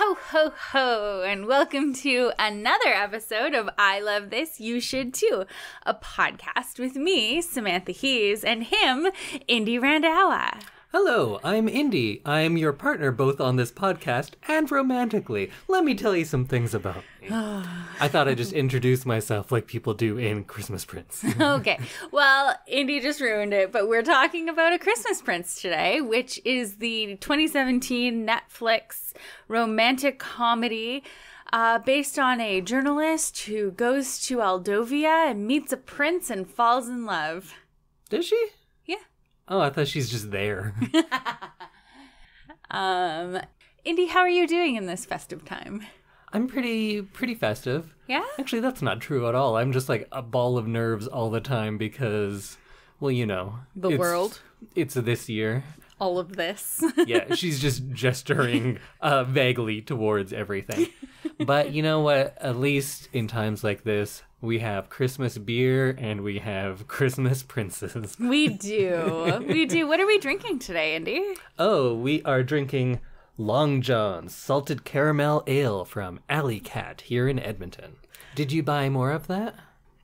Ho, ho, ho, and welcome to another episode of I Love This, You Should Too, a podcast with me, Samantha Hees, and him, Indy Randawa. Hello, I'm Indy. I'm your partner both on this podcast and romantically. Let me tell you some things about me. I thought I'd just introduce myself like people do in Christmas Prince. Okay, well, Indy just ruined it, but we're talking about A Christmas Prince today, which is the 2017 Netflix romantic comedy based on a journalist who goes to Aldovia and meets a prince and falls in love. Does she? Yeah. Oh, I thought she's just there. Indy, how are you doing in this festive time? I'm pretty festive. Yeah? Actually, that's not true at all. I'm just like a ball of nerves all the time because, well, you know. The world? It's this year. All of this. Yeah, she's just gesturing vaguely towards everything. But you know what? At least in times like this, we have Christmas beer and we have Christmas princes. We do. We do. What are we drinking today, Indy? Oh, we are drinking Long John's Salted Caramel Ale from Alley Cat here in Edmonton. Did you buy more of that?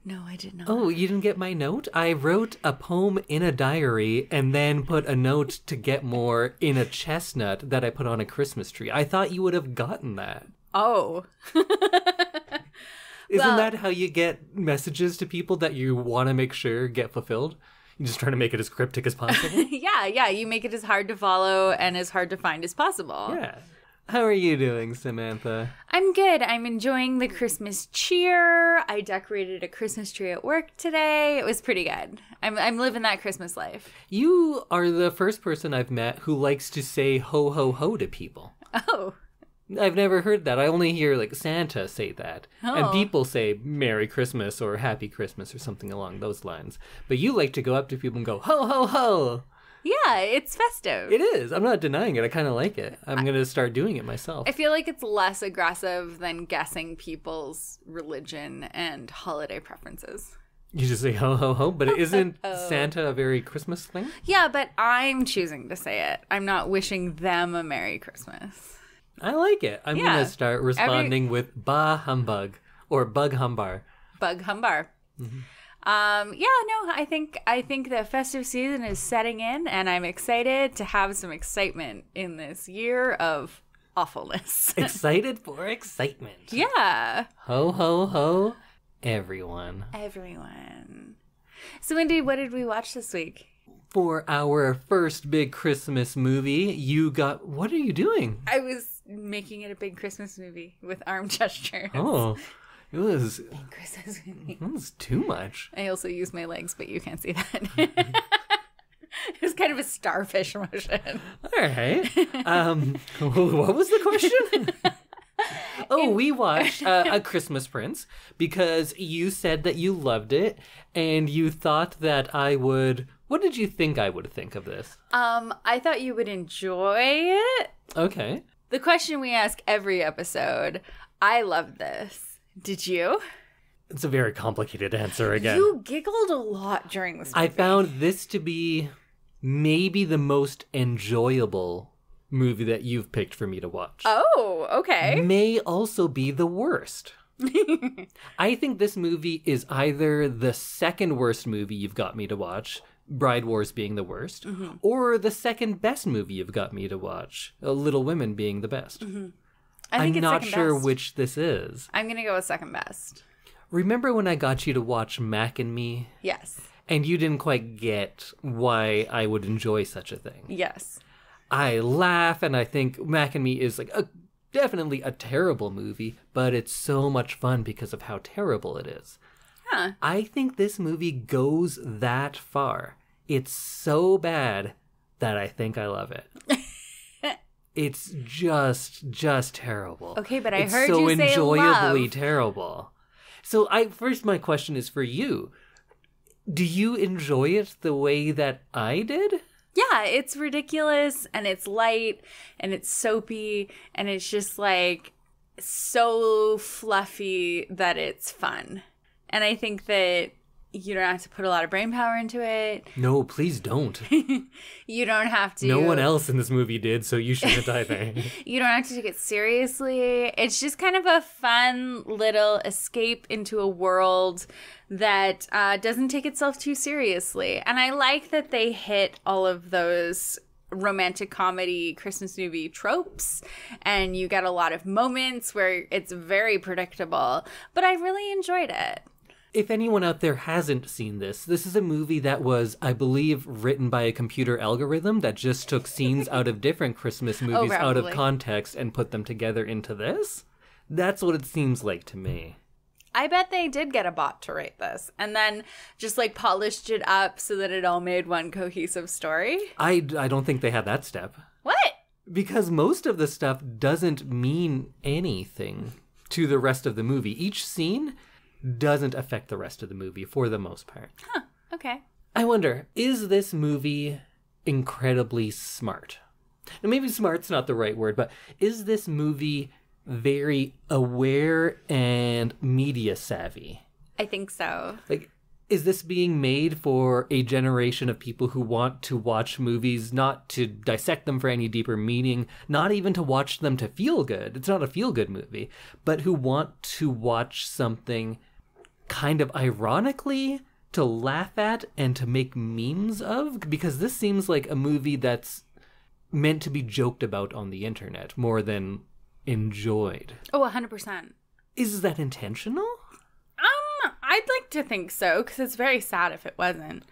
No, I did not. Oh, you didn't get my note? I wrote a poem in a diary and then put a note to get more in a chestnut that I put on a Christmas tree. I thought you would have gotten that. Oh. Isn't that how you get messages to people that you want to make sure get fulfilled? You just try to make it as cryptic as possible? Yeah. You make it as hard to follow and as hard to find as possible. Yeah. How are you doing, Samantha? I'm good. I'm enjoying the Christmas cheer. I decorated a Christmas tree at work today. It was pretty good. I'm living that Christmas life. You are the first person I've met who likes to say ho ho ho to people. Oh. I've never heard that. I only hear like Santa say that. Oh. And people say Merry Christmas or Happy Christmas or something along those lines. But you like to go up to people and go ho ho ho. Yeah, it's festive. It is. I'm not denying it. I kind of like it. I'm going to start doing it myself. I feel like it's less aggressive than guessing people's religion and holiday preferences. You just say ho ho ho, but isn't Santa a very Christmas thing? Yeah, but I'm choosing to say it. I'm not wishing them a Merry Christmas. I like it. I'm going to start responding with bah humbug or bug humbar. Bug humbar. Mm-hmm. I think the festive season is setting in, and I'm excited to have some excitement in this year of awfulness. Excited for excitement. Yeah. Ho, ho, ho, everyone. So, Indy, what did we watch this week? For our first big Christmas movie, you got... What are you doing? I was making it a big Christmas movie with arm gestures. Oh, it was... Big Christmas movie. It was too much. I also used my legs, but you can't see that. It was kind of a starfish motion. All right. What was the question? We watched A Christmas Prince because you said that you loved it and you thought that I would... What did you think I would think of this? I thought you would enjoy it. Okay. The question we ask every episode, I love this. Did you? It's a very complicated answer again. You giggled a lot during this movie. I found this to be maybe the most enjoyable movie that you've picked for me to watch. Oh, okay. May also be the worst. I think this movie is either the second worst movie you've got me to watch, Bride Wars being the worst, or the second best movie you've got me to watch, Little Women being the best. Mm-hmm. I'm not sure which this is. I'm going to go with second best. Remember when I got you to watch Mac and Me? Yes. And you didn't quite get why I would enjoy such a thing. Yes. I laugh, and I think Mac and Me is like definitely a terrible movie, but it's so much fun because of how terrible it is. Huh. I think this movie goes that far. It's so bad that I think I love it. It's just terrible. Okay, but I it's heard so you say enjoyably love. terrible. So first my question is for you. Do you enjoy it the way that I did? Yeah, it's ridiculous and it's light and it's soapy and it's just like so fluffy that it's fun. And I think that You don't have to put a lot of brain power into it. No, please don't. You don't have to. No one else in this movie did, so you shouldn't either. You don't have to take it seriously. It's just kind of a fun little escape into a world that doesn't take itself too seriously. And I like that they hit all of those romantic comedy Christmas movie tropes, and you get a lot of moments where it's very predictable, but I really enjoyed it. If anyone out there hasn't seen this is a movie that was, I believe, written by a computer algorithm that just took scenes out of different Christmas movies out of context and put them together into this. That's what it seems like to me. I bet they did get a bot to write this and then just like polished it up so that it all made one cohesive story. I don't think they had that step. What? Because most of the stuff doesn't mean anything to the rest of the movie. Each scene doesn't affect the rest of the movie for the most part. Huh, okay. I wonder, is this movie incredibly smart? Now, maybe smart's not the right word, but is this movie very aware and media savvy? I think so. Like, is this being made for a generation of people who want to watch movies not to dissect them for any deeper meaning, not even to watch them to feel good? It's not a feel-good movie, but who want to watch something kind of ironically to laugh at and to make memes of? Because this seems like a movie that's meant to be joked about on the internet more than enjoyed. Oh, 100%. Is that intentional? I'd like to think so, because it's very sad if it wasn't.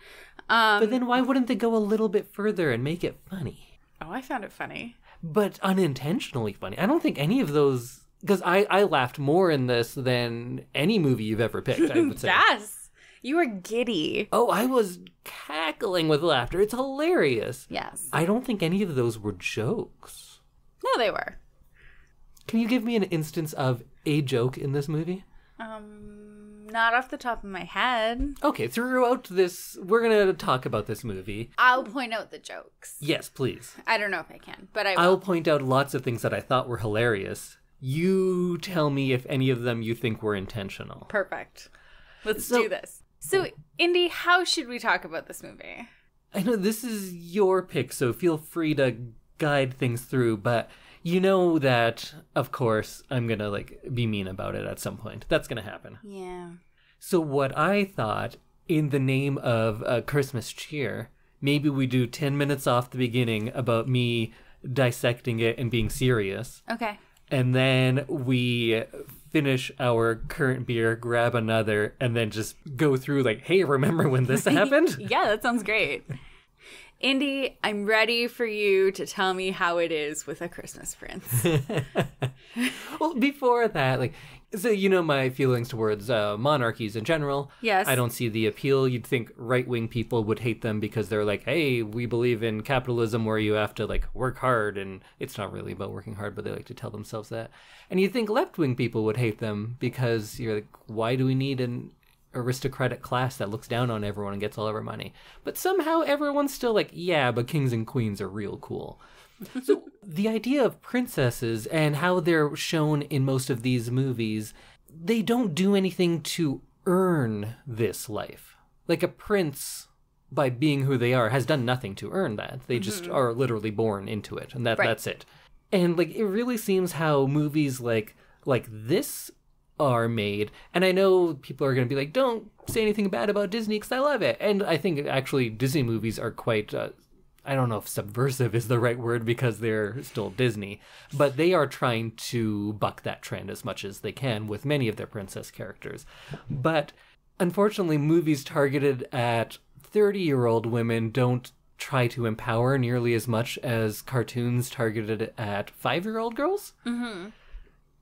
But then why wouldn't they go a little bit further and make it funny? Oh, I found it funny. But unintentionally funny. I don't think any of those... Because I laughed more in this than any movie you've ever picked, I would say. Yes! You were giddy. Oh, I was cackling with laughter. It's hilarious. Yes. I don't think any of those were jokes. No, they were. Can you give me an instance of a joke in this movie? Not off the top of my head. Okay, throughout this, we're going to talk about this movie. I'll point out the jokes. Yes, please. I don't know if I can, but I will. I'll point out lots of things that I thought were hilarious. You tell me if any of them you think were intentional. Perfect. Let's do this. So, Indy, how should we talk about this movie? I know this is your pick, so feel free to guide things through, but you know that, of course, I'm going to be mean about it at some point. That's going to happen. Yeah. So what I thought, in the name of Christmas cheer, maybe we do 10 minutes off the beginning about me dissecting it and being serious. Okay. And then we finish our current beer, grab another, and then just go through hey, remember when this happened? Yeah, that sounds great. Indy, I'm ready for you to tell me how it is with A Christmas Prince. Well, before that, so you know my feelings towards monarchies in general. Yes. I don't see the appeal. You'd think right-wing people would hate them because they're hey, we believe in capitalism where you have to work hard, and it's not really about working hard, but they like to tell themselves that. And you'd think left-wing people would hate them because you're why do we need an aristocratic class that looks down on everyone and gets all of our money? But somehow everyone's still yeah, but kings and queens are real cool. So the idea of princesses and how they're shown in most of these movies, they don't do anything to earn this life. A prince, by being who they are, has done nothing to earn that. They just are literally born into it, and that's it. And it really seems how movies like this are made. And I know people are going to be don't say anything bad about Disney because I love it. And I think actually Disney movies are quite, I don't know if subversive is the right word because they're still Disney, but they are trying to buck that trend as much as they can with many of their princess characters. But unfortunately, movies targeted at 30-year-old women don't try to empower nearly as much as cartoons targeted at 5-year-old girls. Mm-hmm.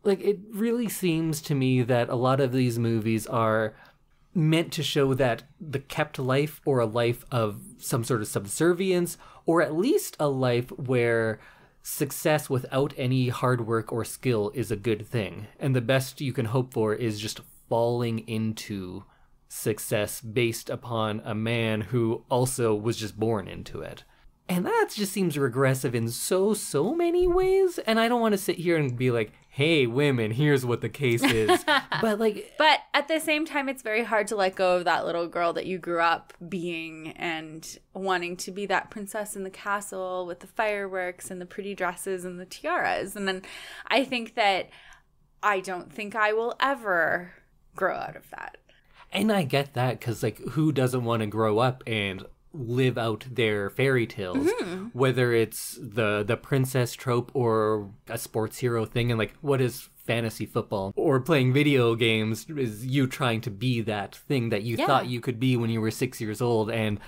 It really seems to me that a lot of these movies are meant to show that the kept life or a life of some sort of subservience, or at least a life where success without any hard work or skill is a good thing. And the best you can hope for is just falling into success based upon a man who also was just born into it. And that just seems regressive in so many ways. And I don't want to sit here and be like, hey, women, here's what the case is. But at the same time, it's very hard to let go of that little girl that you grew up being and wanting to be that princess in the castle with the fireworks and the pretty dresses and the tiaras. And then I think that I don't think I will ever grow out of that. And I get that because, like, who doesn't want to grow up and live out their fairy tales, whether it's the princess trope or a sports hero thing. And like, what is fantasy football or playing video games is you trying to be that thing that you thought you could be when you were 6 years old. And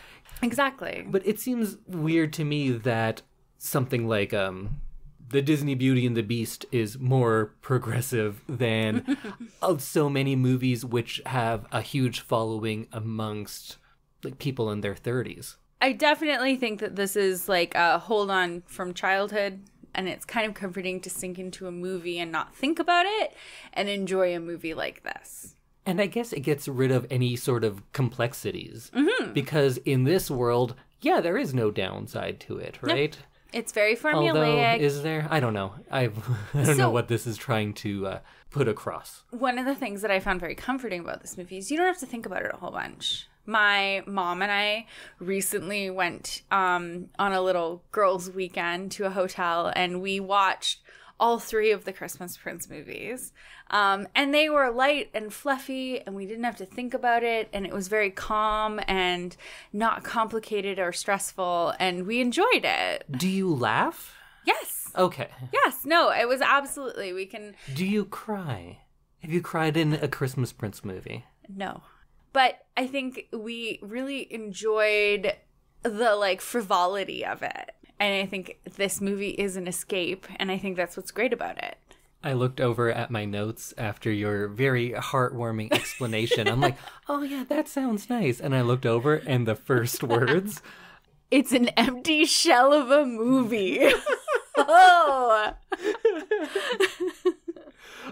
exactly. But it seems weird to me that something like the Disney Beauty and the Beast is more progressive than so many movies which have a huge following amongst like people in their 30s. I definitely think that this is like a hold on from childhood, and it's kind of comforting to sink into a movie and not think about it and enjoy a movie like this. And I guess it gets rid of any sort of complexities because in this world, there is no downside to it, right? Yep. It's very formulaic. Although, is there? I don't know. I don't know what this is trying to put across. One of the things that I found very comforting about this movie is you don't have to think about it a whole bunch. My mom and I recently went on a little girls' weekend to a hotel, and we watched all 3 of the Christmas Prince movies. And they were light and fluffy, and we didn't have to think about it, and it was very calm and not complicated or stressful, and we enjoyed it. Do you laugh? Yes. Okay. Yes. No, it was absolutely. We can... Do you cry? Have you cried in a Christmas Prince movie? No. But I think we really enjoyed the, like, frivolity of it. And I think this movie is an escape, and I think that's what's great about it. I looked over at my notes after your very heartwarming explanation. I'm like, oh, yeah, that sounds nice. And I looked over, and the first words... It's an empty shell of a movie. Oh!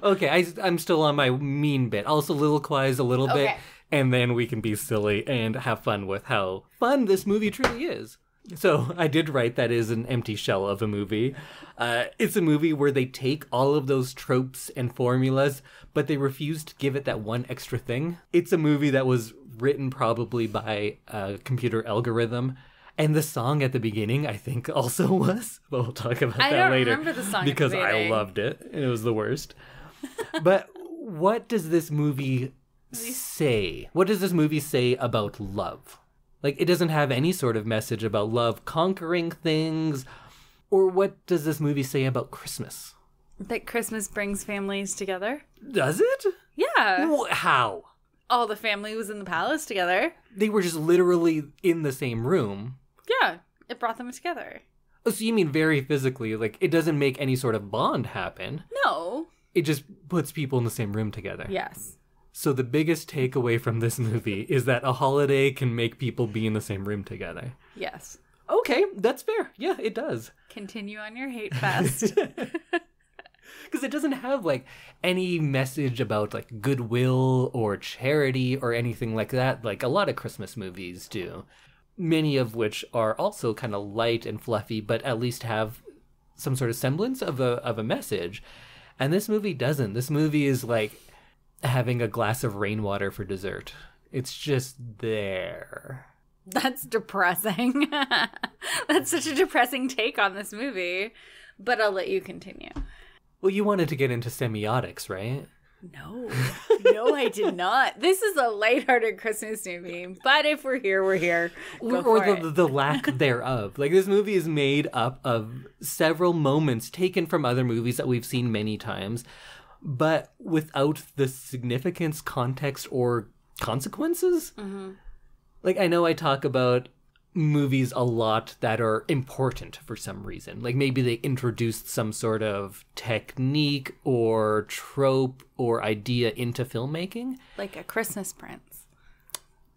Okay, I'm still on my mean bit. I'll soliloquize a little bit. And then we can be silly and have fun with how fun this movie truly is. So I did write that is an empty shell of a movie. It's a movie where they take all of those tropes and formulas, but they refuse to give it that one extra thing. It's a movie that was written probably by a computer algorithm. And the song at the beginning, I think, also was. But we'll talk about that later. I don't remember the song because at the beginning. I loved it. And it was the worst. But what does this movie say? What does this movie say about love? Like, it doesn't have any sort of message about love conquering things. Or what does this movie say about Christmas? That Christmas brings families together. Does it? Yeah. How? All the family was in the palace together. They were just literally in the same room. Yeah, it brought them together. Oh, so you mean very physically, like, it doesn't make any sort of bond happen. No. It just puts people in the same room together. Yes. So the biggest takeaway from this movie is that a holiday can make people be in the same room together. Yes. Okay, that's fair. Yeah, it does. Continue on your hate fest. Because it doesn't have, like, any message about, like, goodwill or charity or anything like that, like a lot of Christmas movies do. Many of which are also kind of light and fluffy, but at least have some sort of semblance of a message. And this movie doesn't. This movie is like having a glass of rainwater for dessert. It's just there. That's depressing. That's such a depressing take on this movie. But I'll let you continue. Well, you wanted to get into semiotics, right? No, I did not. This is a lighthearted Christmas movie, but if we're here, we're here. Or the lack thereof. Like, this movie is made up of several moments taken from other movies that we've seen many times, but without the significance, context, or consequences. Mm-hmm. Like, I know I talk about movies a lot that are important for some reason. Like, maybe they introduced some sort of technique or trope or idea into filmmaking. Like a Christmas Prince.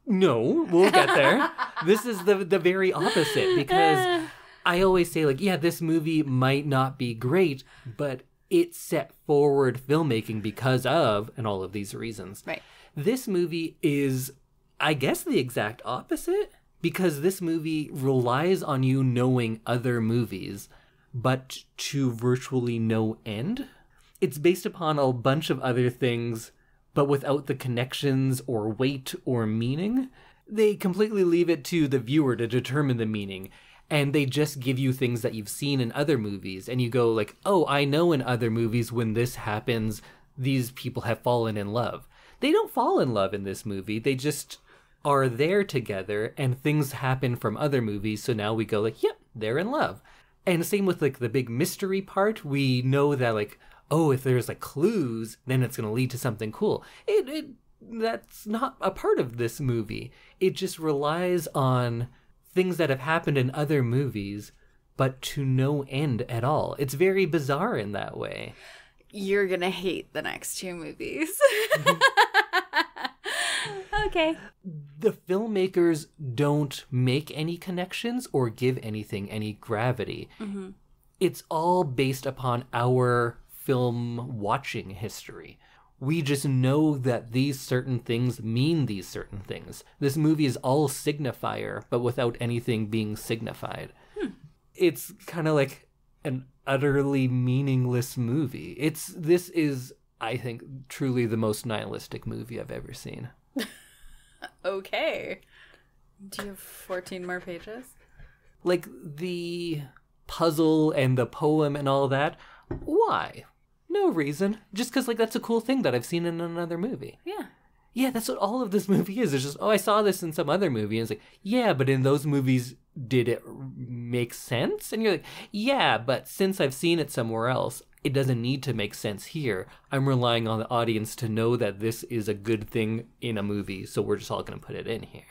No, we'll get there. This is the very opposite, because I always say, like, yeah, this movie might not be great, but it set forward filmmaking because of, and all of these reasons. Right. This movie is, I guess, the exact opposite. because this movie relies on you knowing other movies, but to virtually no end. It's based upon a bunch of other things, but without the connections or weight or meaning. They completely leave it to the viewer to determine the meaning. And they just give you things that you've seen in other movies. And you go like, oh, I know in other movies when this happens, these people have fallen in love. They don't fall in love in this movie. They just are there together and things happen from other movies. So now we go like, yep, they're in love. And same with like the big mystery part. We know that like, oh, if there's like clues, then it's going to lead to something cool. That's not a part of this movie. It just relies on things that have happened in other movies, but to no end at all. It's very bizarre in that way. You're gonna hate the next two movies. Okay. The filmmakers don't make any connections or give anything any gravity. Mm-hmm. It's all based upon our film watching history. We just know that these certain things mean these certain things. This movie is all signifier, but without anything being signified. It's kind of like an utterly meaningless movie. This is, I think, truly the most nihilistic movie I've ever seen. Okay. Do you have 14 more pages? Like, the puzzle and the poem and all that, why? No reason. Just because, like, that's a cool thing that I've seen in another movie. Yeah. Yeah, that's what all of this movie is. It's just, oh, I saw this in some other movie. And it's like, yeah, but in those movies, did it make sense? And you're like, yeah, but since I've seen it somewhere else, it doesn't need to make sense here. I'm relying on the audience to know that this is a good thing in a movie, so we're just all going to put it in here.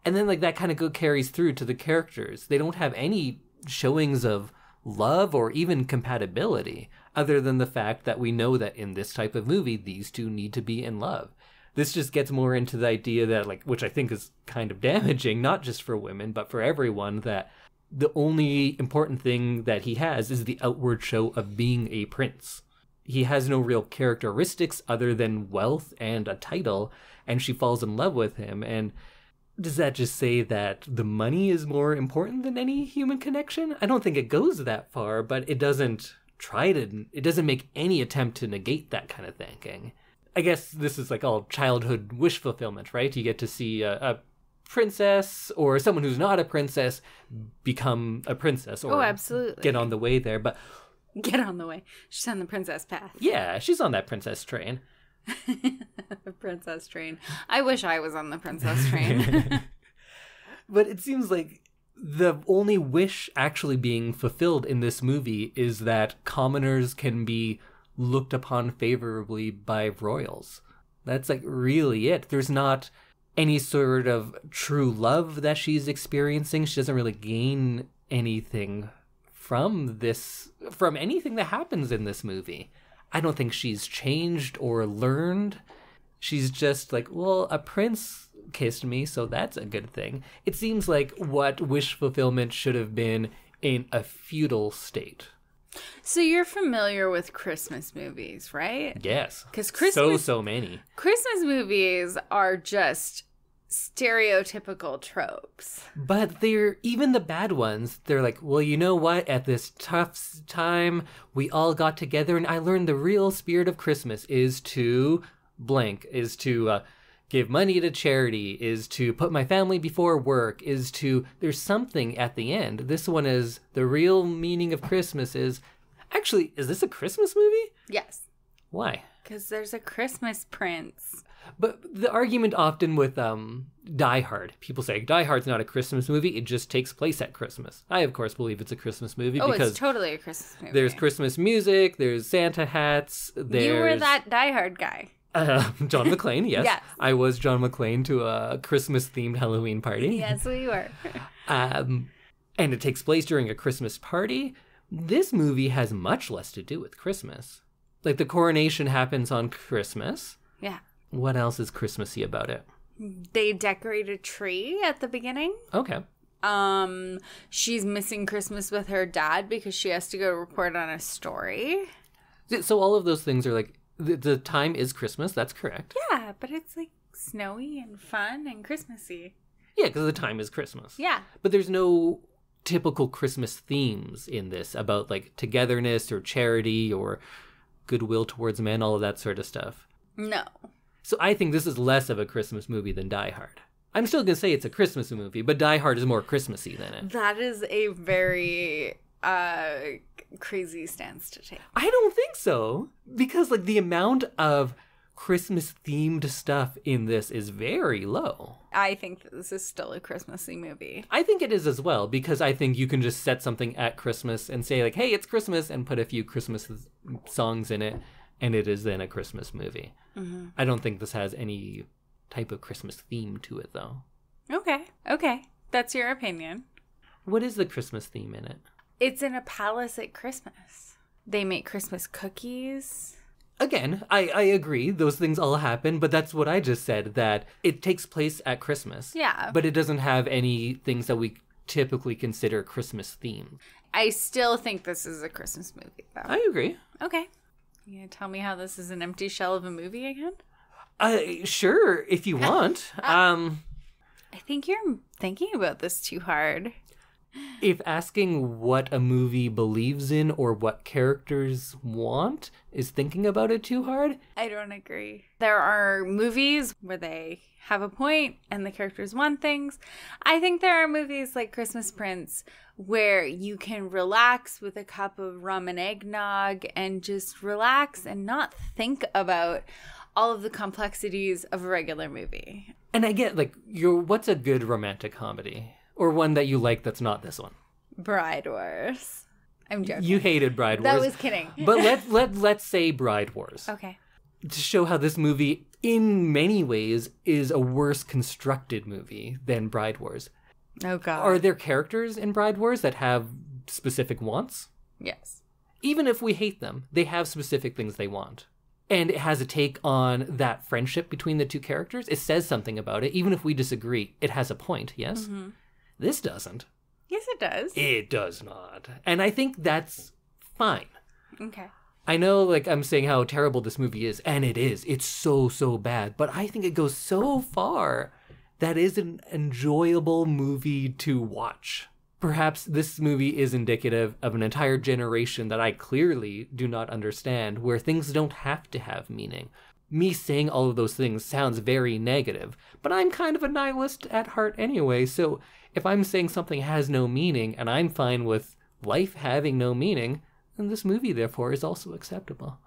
And then, like, that kind of carries through to the characters. They don't have any showings of love or even compatibility, other than the fact that we know that in this type of movie, these two need to be in love. This just gets more into the idea that, like, which I think is kind of damaging, not just for women, but for everyone, that the only important thing that he has is the outward show of being a prince. He has no real characteristics other than wealth and a title, and she falls in love with him. And does that just say that the money is more important than any human connection? I don't think it goes that far, but it doesn't make any attempt to negate that kind of thinking. I guess this is like all childhood wish fulfillment, right? You get to see a princess or someone who's not a princess become a princess, or absolutely get on the way there. But get on the way. She's on the princess path. Yeah, she's on that princess train. The princess train. I wish I was on the princess train. But it seems like the only wish actually being fulfilled in this movie is that commoners can be looked upon favorably by royals. That's like really it. There's not any sort of true love that she's experiencing. She doesn't really gain anything from anything that happens in this movie. I don't think she's changed or learned. She's just like, well, a prince kissed me, so that's a good thing. It seems like what wish fulfillment should have been in a feudal state. So you're familiar with Christmas movies, right? Yes. Because so many. Christmas movies are just stereotypical tropes. But they're, even the bad ones, they're like, well, you know what? At this tough time, we all got together and I learned the real spirit of Christmas is to blank, is to give money to charity, is to put my family before work, is to, there's something at the end. This one is, the real meaning of Christmas is, actually, is this a Christmas movie? Yes. Why? Because there's a Christmas prince. But the argument often with Die Hard, people say Die Hard's not a Christmas movie, it just takes place at Christmas. I, of course, believe it's a Christmas movie because it's totally a Christmas movie. There's Christmas music, there's Santa hats, there's... You were that Die Hard guy. John McClane, yes. Yes. I was John McClane to a Christmas-themed Halloween party. Yes, we were. And it takes place during a Christmas party. This movie has much less to do with Christmas. Like, the coronation happens on Christmas. Yeah. What else is Christmassy about it? They decorate a tree at the beginning. Okay. She's missing Christmas with her dad because she has to go report on a story. So all of those things are like, the time is Christmas, that's correct. Yeah, but it's like snowy and fun and Christmassy. Yeah, because the time is Christmas. Yeah. But there's no typical Christmas themes in this about like togetherness or charity or goodwill towards men, all of that sort of stuff. No. So I think this is less of a Christmas movie than Die Hard. I'm still going to say it's a Christmas movie, but Die Hard is more Christmassy than it. That is a very crazy stance to take. I don't think so. Because like the amount of Christmas-themed stuff in this is very low. I think that this is still a Christmassy movie. I think it is as well, because I think you can just set something at Christmas and say like, hey, it's Christmas, and put a few Christmas songs in it, and it is then a Christmas movie. Mm-hmm. I don't think this has any type of Christmas theme to it, though. Okay. That's your opinion. What is the Christmas theme in it? It's in a palace at Christmas. They make Christmas cookies. Again, I agree. Those things all happen, but that's what I just said, that it takes place at Christmas. Yeah. But it doesn't have any things that we typically consider Christmas themed. I still think this is a Christmas movie, though. I agree. Okay. You gonna tell me how this is an empty shell of a movie again? Sure, if you want. I think you're thinking about this too hard. If asking what a movie believes in or what characters want is thinking about it too hard? I don't agree. There are movies where they have a point and the characters want things. I think there are movies like Christmas Prince where you can relax with a cup of rum and eggnog and just relax and not think about all of the complexities of a regular movie. And I get, like, what's a good romantic comedy? Or one that you like that's not this one? Bride Wars. I'm joking. You hated Bride Wars. That was kidding. But let's say Bride Wars. Okay. To show how this movie, in many ways, is a worse constructed movie than Bride Wars. Oh, God. Are there characters in Bride Wars that have specific wants? Yes. Even if we hate them, they have specific things they want. And it has a take on that friendship between the two characters. It says something about it. Even if we disagree, it has a point, yes? Mm-hmm. This doesn't. Yes, it does. It does not. And I think that's fine. Okay. I know, like, I'm saying how terrible this movie is, and it is. It's so, so bad. But I think it goes so far that is an enjoyable movie to watch. Perhaps this movie is indicative of an entire generation that I clearly do not understand, where things don't have to have meaning. Me saying all of those things sounds very negative, but I'm kind of a nihilist at heart anyway, so if I'm saying something has no meaning and I'm fine with life having no meaning, then this movie, therefore, is also acceptable.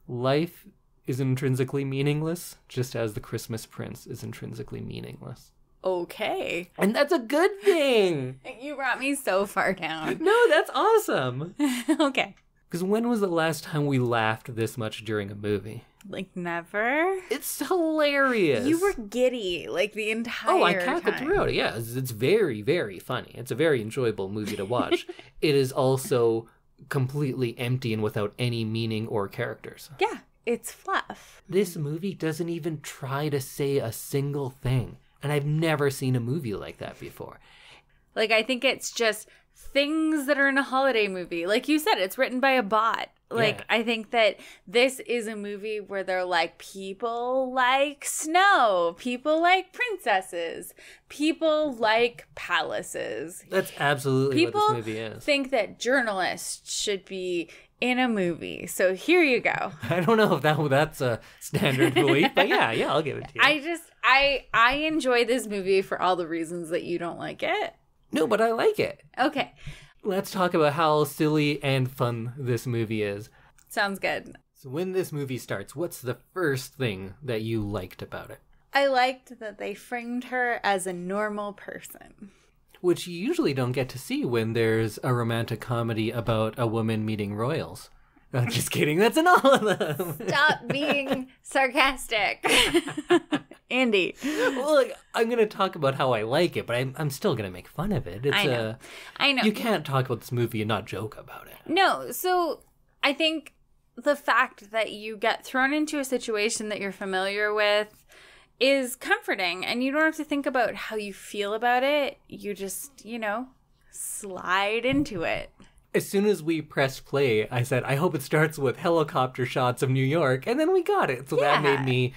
Life is intrinsically meaningless, just as The Christmas Prince is intrinsically meaningless. Okay. And that's a good thing! You brought me so far down. No, that's awesome! Okay. Because when was the last time we laughed this much during a movie? Like, never? It's hilarious. You were giddy, like, the entire time. Oh, I cackled throughout it, yeah. It's very, very funny. It's a very enjoyable movie to watch. It is also completely empty and without any meaning or characters. Yeah, it's fluff. This movie doesn't even try to say a single thing. And I've never seen a movie like that before. Like, I think it's just things that are in a holiday movie. Like you said, it's written by a bot. Like, yeah. I think that this is a movie where they're like, people like snow, people like princesses, people like palaces. That's absolutely people what this movie is. Think that journalists should be in a movie. So here you go. I don't know if that's a standard belief, but yeah, I'll give it to you. I enjoy this movie for all the reasons that you don't like it. No, but I like it. Okay. Let's talk about how silly and fun this movie is. Sounds good. So when this movie starts, what's the first thing that you liked about it? I liked that they framed her as a normal person. Which you usually don't get to see when there's a romantic comedy about a woman meeting royals. No, just kidding. That's in all of them. Stop being sarcastic. Andy. Well, look, I'm going to talk about how I like it, but I'm still going to make fun of it. I know. You can't talk about this movie and not joke about it. No, so I think the fact that you get thrown into a situation that you're familiar with is comforting, and you don't have to think about how you feel about it. You just, slide into it. As soon as we pressed play, I said, I hope it starts with helicopter shots of New York, and then we got it. So that made me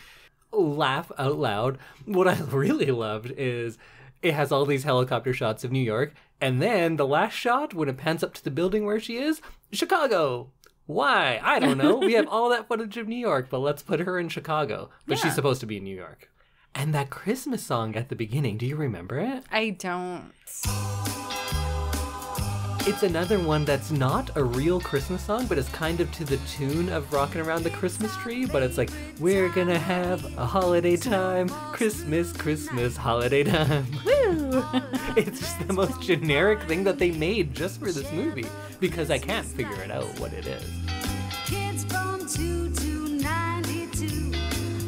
laugh out loud. What I really loved is it has all these helicopter shots of New York. And then the last shot, when it pans up to the building where she is, Chicago. Why? I don't know. We have all that footage of New York, but let's put her in Chicago. But she's supposed to be in New York. And that Christmas song at the beginning, do you remember it? I don't. It's another one that's not a real Christmas song, but it's kind of to the tune of Rockin' Around the Christmas Tree. But it's like, we're gonna have a holiday time, Christmas, Christmas, holiday time. Woo! It's just the most generic thing that they made just for this movie, because I can't figure it out what it is. Kids from 2 to 92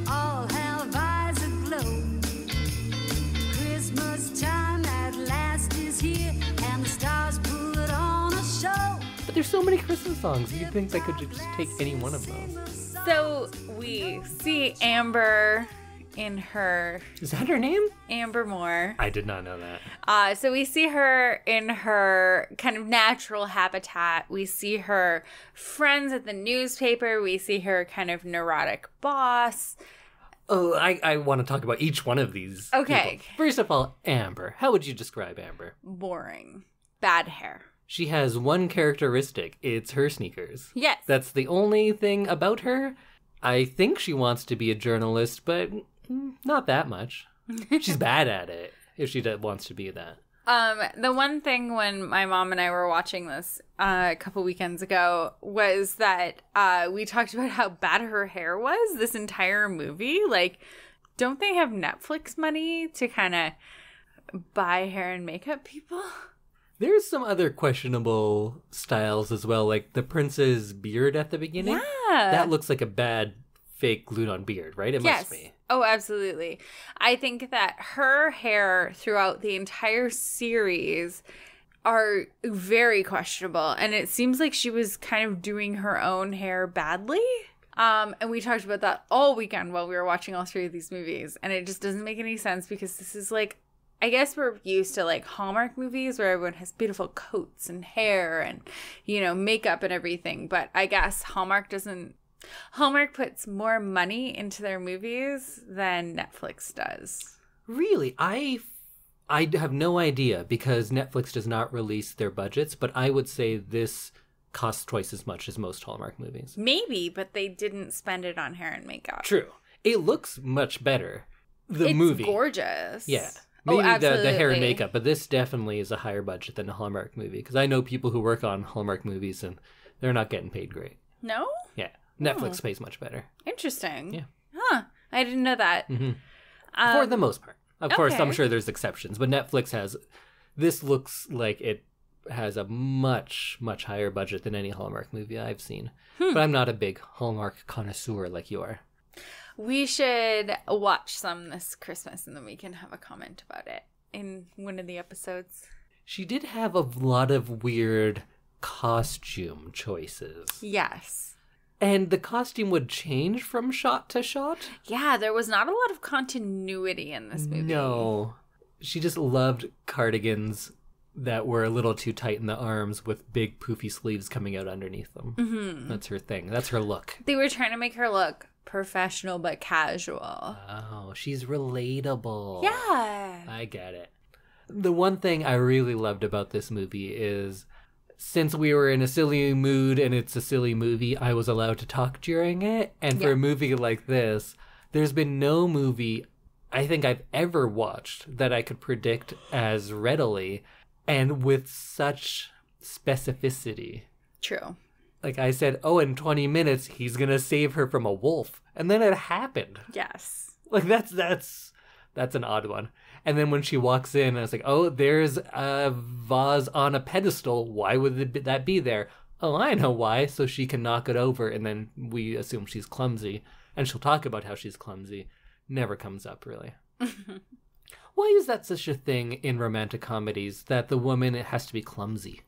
all have eyes aglow. Christmas time at last is here, and the stars put on a show. But there's so many Christmas songs. You'd think they could just take any one of those. So we see Amber in her... Is that her name? Amber Moore. I did not know that. So we see her in her kind of natural habitat. We see her friends at the newspaper. We see her kind of neurotic boss. Oh, I want to talk about each one of these. Okay. People. First of all, Amber. How would you describe Amber? Boring. Bad hair. She has one characteristic. It's her sneakers. Yes. That's the only thing about her. I think she wants to be a journalist, but not that much. She's bad at it if she wants to be that. The one thing when my mom and I were watching this a couple weekends ago was that we talked about how bad her hair was this entire movie. Like, don't they have Netflix money to kind of buy hair and makeup people? There's some other questionable styles as well, like the prince's beard at the beginning. Yeah. That looks like a bad fake glued-on beard, right? It must be. Oh, absolutely. I think that her hair throughout the entire series are very questionable. And it seems like she was kind of doing her own hair badly. And we talked about that all weekend while we were watching all three of these movies. And it just doesn't make any sense because this is like, I guess we're used to like Hallmark movies where everyone has beautiful coats and hair and, you know, makeup and everything. But I guess Hallmark puts more money into their movies than Netflix does. Really? I have no idea because Netflix does not release their budgets, but I would say this costs twice as much as most Hallmark movies. Maybe, but they didn't spend it on hair and makeup. True. It looks much better. It's movie. Gorgeous. Yeah. Oh, Maybe absolutely. the hair and makeup, but this definitely is a higher budget than a Hallmark movie because I know people who work on Hallmark movies and they're not getting paid great. No? Yeah. Netflix pays much better. Interesting. Yeah. Huh. I didn't know that. Mm-hmm. For the most part. Of course, I'm okay. sure there's exceptions, but Netflix has... This looks like it has a much, much higher budget than any Hallmark movie I've seen. But I'm not a big Hallmark connoisseur like you are. We should watch some this Christmas and then we can have a comment about it in one of the episodes. She did have a lot of weird costume choices. Yes. And the costume would change from shot to shot? Yeah, there was not a lot of continuity in this movie. No. She just loved cardigans that were a little too tight in the arms with big poofy sleeves coming out underneath them. Mm-hmm. That's her thing. That's her look. They were trying to make her look professional but casual. Oh, she's relatable. Yeah. I get it. The one thing I really loved about this movie is since we were in a silly mood and it's a silly movie, I was allowed to talk during it. And for a movie like this, there's been no movie I think I've ever watched that I could predict as readily and with such specificity. True. Like I said, oh, in 20 minutes, he's going to save her from a wolf. And then it happened. Yes. Like, that's an odd one. And then when she walks in, I was like, oh, there's a vase on a pedestal. Why would that be there? Oh, I know why. So she can knock it over. And then we assume she's clumsy. And she'll talk about how she's clumsy. Never comes up, really. Why is that such a thing in romantic comedies that the woman has to be clumsy?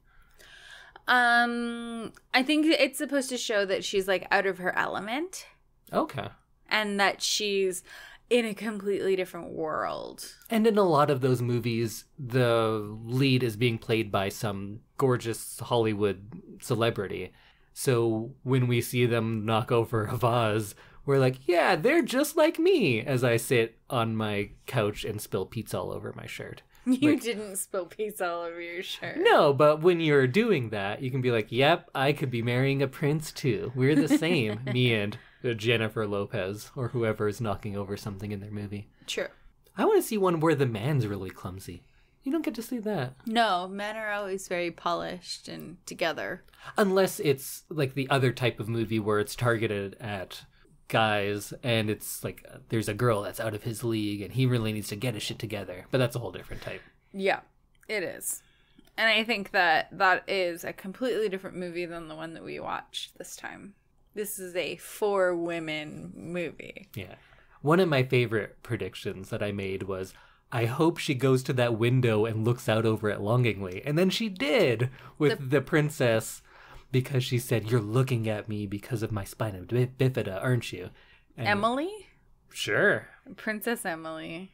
I think it's supposed to show that she's like out of her element. Okay. And that she's in a completely different world. And in a lot of those movies, the lead is being played by some gorgeous Hollywood celebrity. So when we see them knock over a vase, we're like, yeah, they're just like me, as I sit on my couch and spill pizza all over my shirt. You didn't spill peas all over your shirt. No, but when you're doing that, you can be like, yep, I could be marrying a prince too. We're the same, me and Jennifer Lopez, or whoever is knocking over something in their movie. True. I want to see one where the man's really clumsy. You don't get to see that. No, men are always very polished and together. Unless it's like the other type of movie where it's targeted at guys and it's like there's a girl that's out of his league and he really needs to get his shit together. But that's a whole different type. Yeah, it is. And I think that is a completely different movie than the one that we watched this time. This is a for women movie. Yeah. One of my favorite predictions that I made was, I hope she goes to that window and looks out over it longingly. And then she did with the princess, because she said, you're looking at me because of my spina bifida, aren't you? And Emily? Sure. Princess Emily.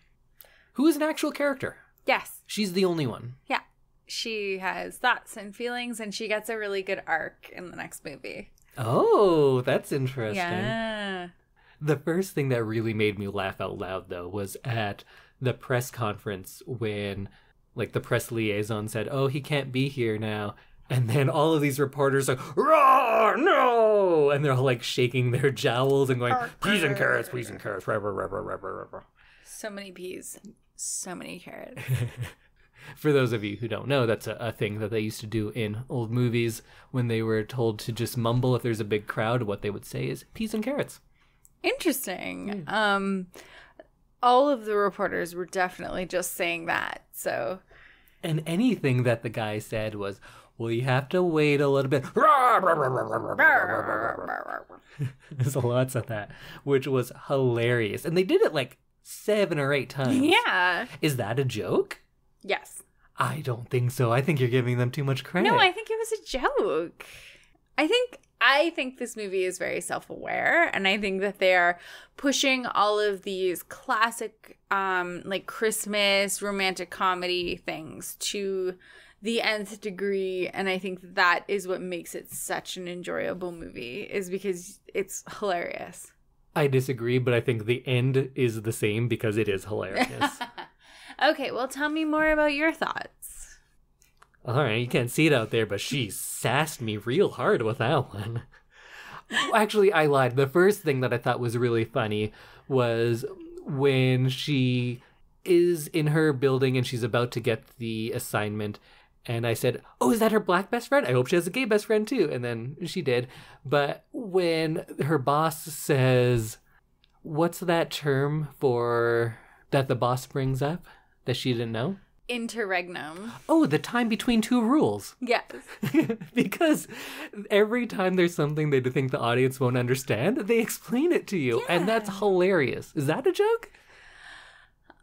Who is an actual character. Yes. She's the only one. Yeah. She has thoughts and feelings, and she gets a really good arc in the next movie. Oh, that's interesting. Yeah. The first thing that really made me laugh out loud, though, was at the press conference when, like, the press liaison said, oh, he can't be here now. And then all of these reporters are like, "Roar, no!" And they're all, like, shaking their jowls and going, peas and carrots, rah, rah, rah, rah, rah, rah, rah. So many peas. So many carrots. For those of you who don't know, that's a thing that they used to do in old movies when they were told to just mumble if there's a big crowd. What they would say is peas and carrots. Interesting. All of the reporters were definitely just saying that. So, and anything that the guy said was, well, you have to wait a little bit. There's lots of that, which was hilarious. And they did it like 7 or 8 times. Yeah. Is that a joke? Yes. I don't think so. I think you're giving them too much credit. No, I think it was a joke. I think this movie is very self-aware, and I think that they are pushing all of these classic like Christmas romantic comedy things to the nth degree, and I think that is what makes it such an enjoyable movie, is because it's hilarious. I disagree, but I think the end is the same because it is hilarious. Okay, well, tell me more about your thoughts. All right, you can't see it out there, but she sassed me real hard with that one. Actually, I lied. The first thing that I thought was really funny was when she is in her building and she's about to get the assignment. And I said, oh, is that her black best friend? I hope she has a gay best friend too. And then she did. But when her boss says, what's that term for that the boss brings up that she didn't know? Interregnum. Oh, the time between 2 rules. Yes. Because every time there's something they think the audience won't understand, they explain it to you. Yeah. And that's hilarious. Is that a joke?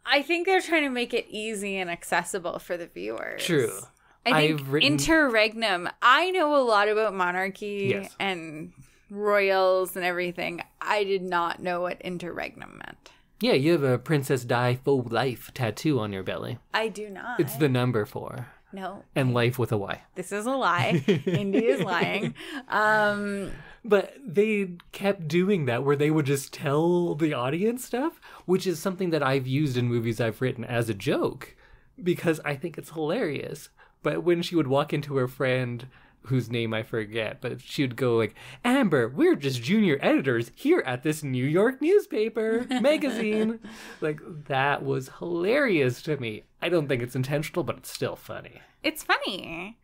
I think they're trying to make it easy and accessible for the viewers. True. I think interregnum. I know a lot about monarchy and royals and everything. I did not know what interregnum meant. Yeah, you have a Princess Di for life tattoo on your belly. I do not. It's the number 4. No. And life with a Y. This is a lie. Indy is lying. But they kept doing that where they would just tell the audience stuff, which is something that I've used in movies I've written as a joke because I think it's hilarious. But when she would walk into her friend, whose name I forget, but she would go like, Amber, we're just junior editors here at this New York newspaper magazine. Like, that was hilarious to me. I don't think it's intentional, but it's still funny. It's funny.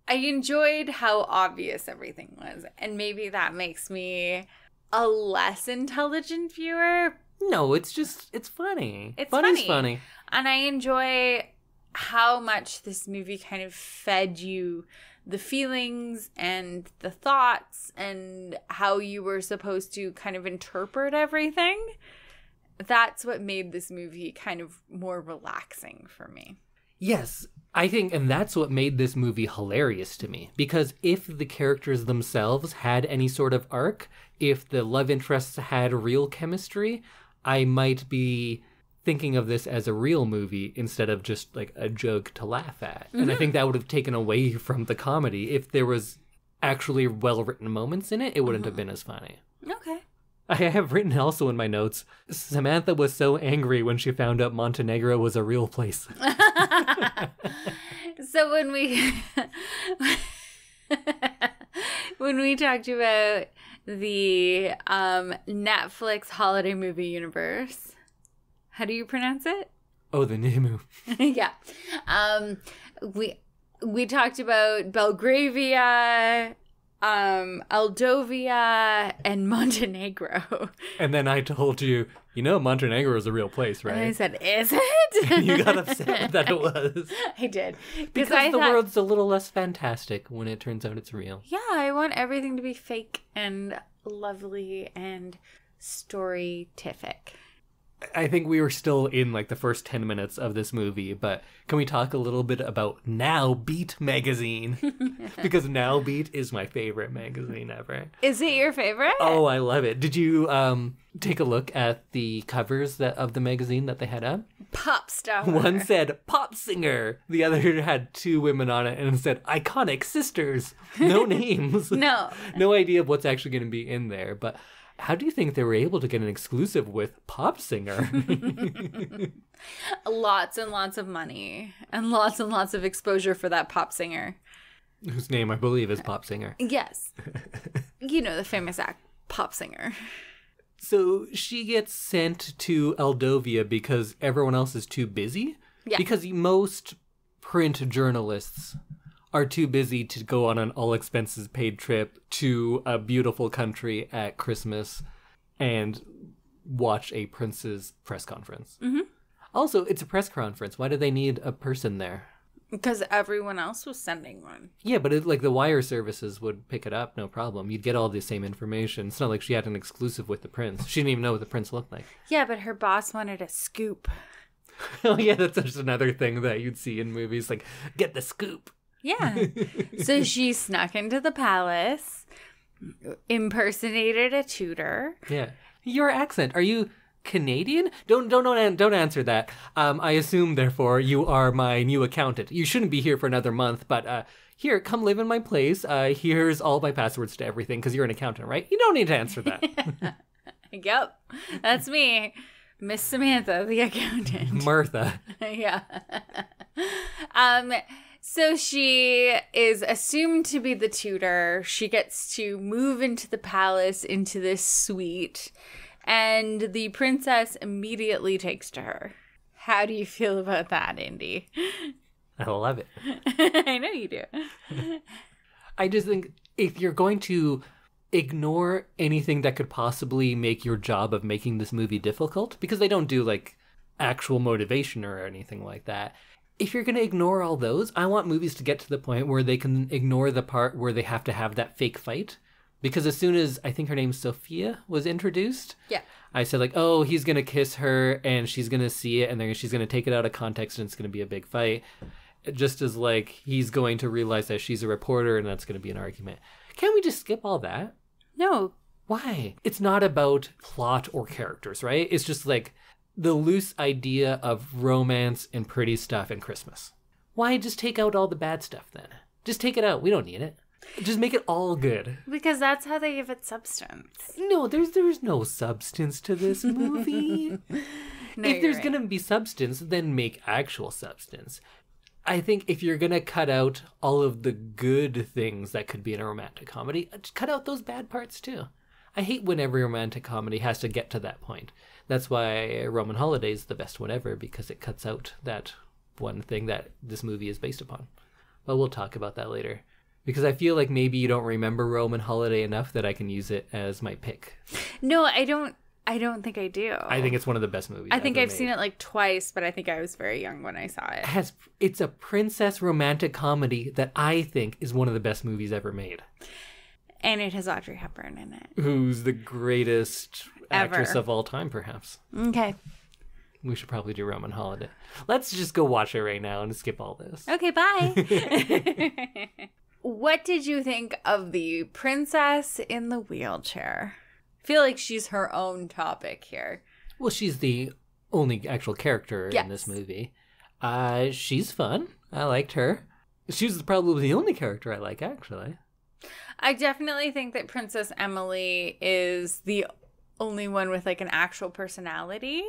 I enjoyed how obvious everything was, and maybe that makes me a less intelligent viewer. No, it's funny. Funny's funny. And I enjoy how much this movie kind of fed you the feelings and the thoughts and how you were supposed to kind of interpret everything. That's what made this movie kind of more relaxing for me. Yes, I think, and that's what made this movie hilarious to me. Because if the characters themselves had any sort of arc, if the love interests had real chemistry, I might be thinking of this as a real movie instead of just like a joke to laugh at. Mm-hmm. And I think that would have taken away from the comedy. If there was actually well-written moments in it, it wouldn't have been as funny. Okay. I have written also in my notes, Samantha was so angry when she found out Montenegro was a real place. So when we when we talked about the Netflix holiday movie universe, how do you pronounce it? Oh, the Nimu. Yeah. We talked about Belgravia, Aldovia, and Montenegro. And then I told you, Montenegro is a real place, right? And I said, is it? You got upset that it was. I did. Because the world's a little less fantastic when it turns out it's real. Yeah, I want everything to be fake and lovely and storytific. I think we were still in like the first 10 minutes of this movie, but can we talk a little bit about Now Beat magazine? Because Now Beat is my favorite magazine ever. Is it your favorite? Oh, I love it. Did you take a look at the covers of the magazine that they had up? Pop star. One said pop singer. The other had two women on it and it said iconic sisters. No names. No. No idea of what's actually going to be in there, but how do you think they were able to get an exclusive with pop singer? Lots and lots of money and lots of exposure for that pop singer. Whose name I believe is Pop Singer. Yes. The famous pop singer. So she gets sent to Aldovia because everyone else is too busy? Yeah. Because most print journalists are too busy to go on an all-expenses-paid trip to a beautiful country at Christmas and watch a prince's press conference. Mm-hmm. Also, it's a press conference. Why do they need a person there? Because everyone else was sending one. Yeah, but the wire services would pick it up, no problem. You'd get all the same information. It's not like she had an exclusive with the prince. She didn't even know what the prince looked like. Yeah, but her boss wanted a scoop. Oh, yeah, that's just another thing that you'd see in movies, like, get the scoop. Yeah. So she snuck into the palace, impersonated a tutor. Yeah. Your accent. Are you Canadian? Don't answer that. I assume, therefore, you are my new accountant. You shouldn't be here for another month, but here, come live in my place. Here's all my passwords to everything, because you're an accountant, right? You don't need to answer that. Yep. That's me. Miss Samantha, the accountant. Martha. Yeah. So she is assumed to be the tutor. She gets to move into the palace, into this suite, and the princess immediately takes to her. How do you feel about that, Indy? I love it. I know you do. I just think if you're going to ignore anything that could possibly make your job of making this movie difficult, because they don't do like actual motivation or anything like that. If you're going to ignore all those, I want movies to get to the point where they can ignore the part where they have to have that fake fight. Because as soon as, I think her name's Sophia, was introduced, Yeah. I said like, oh, he's going to kiss her and she's going to see it and then she's going to take it out of context and it's going to be a big fight. Just as like, he's going to realize that she's a reporter and that's going to be an argument. Can't we just skip all that? No. Why? It's not about plot or characters, right? It's just like the loose idea of romance and pretty stuff and Christmas. Why just take out all the bad stuff then? Just take it out. We don't need it. Just make it all good. Because that's how they give it substance. No, there's no substance to this movie. No, if there's right. going to be substance, then make actual substance. I think if you're going to cut out all of the good things that could be in a romantic comedy, just cut out those bad parts too. I hate when every romantic comedy has to get to that point. That's why Roman Holiday is the best one ever, because it cuts out that one thing that this movie is based upon. But we'll talk about that later. Because I feel like maybe you don't remember Roman Holiday enough that I can use it as my pick. No, I don't think I do. I think it's one of the best movies I think ever I've seen it like twice, but I think I was very young when I saw it. It's a princess romantic comedy that I think is one of the best movies ever made. And it has Audrey Hepburn in it. Who's the greatest actress Ever. of all time, perhaps. Okay. We should probably do Roman Holiday. Let's just go watch it right now and skip all this. Okay, bye. What did you think of the princess in the wheelchair? I feel like she's her own topic here. Well, she's the only actual character Yes. in this movie. She's fun. I liked her. She's probably the only character I like, actually. I definitely think that Princess Emily is the only one with like an actual personality.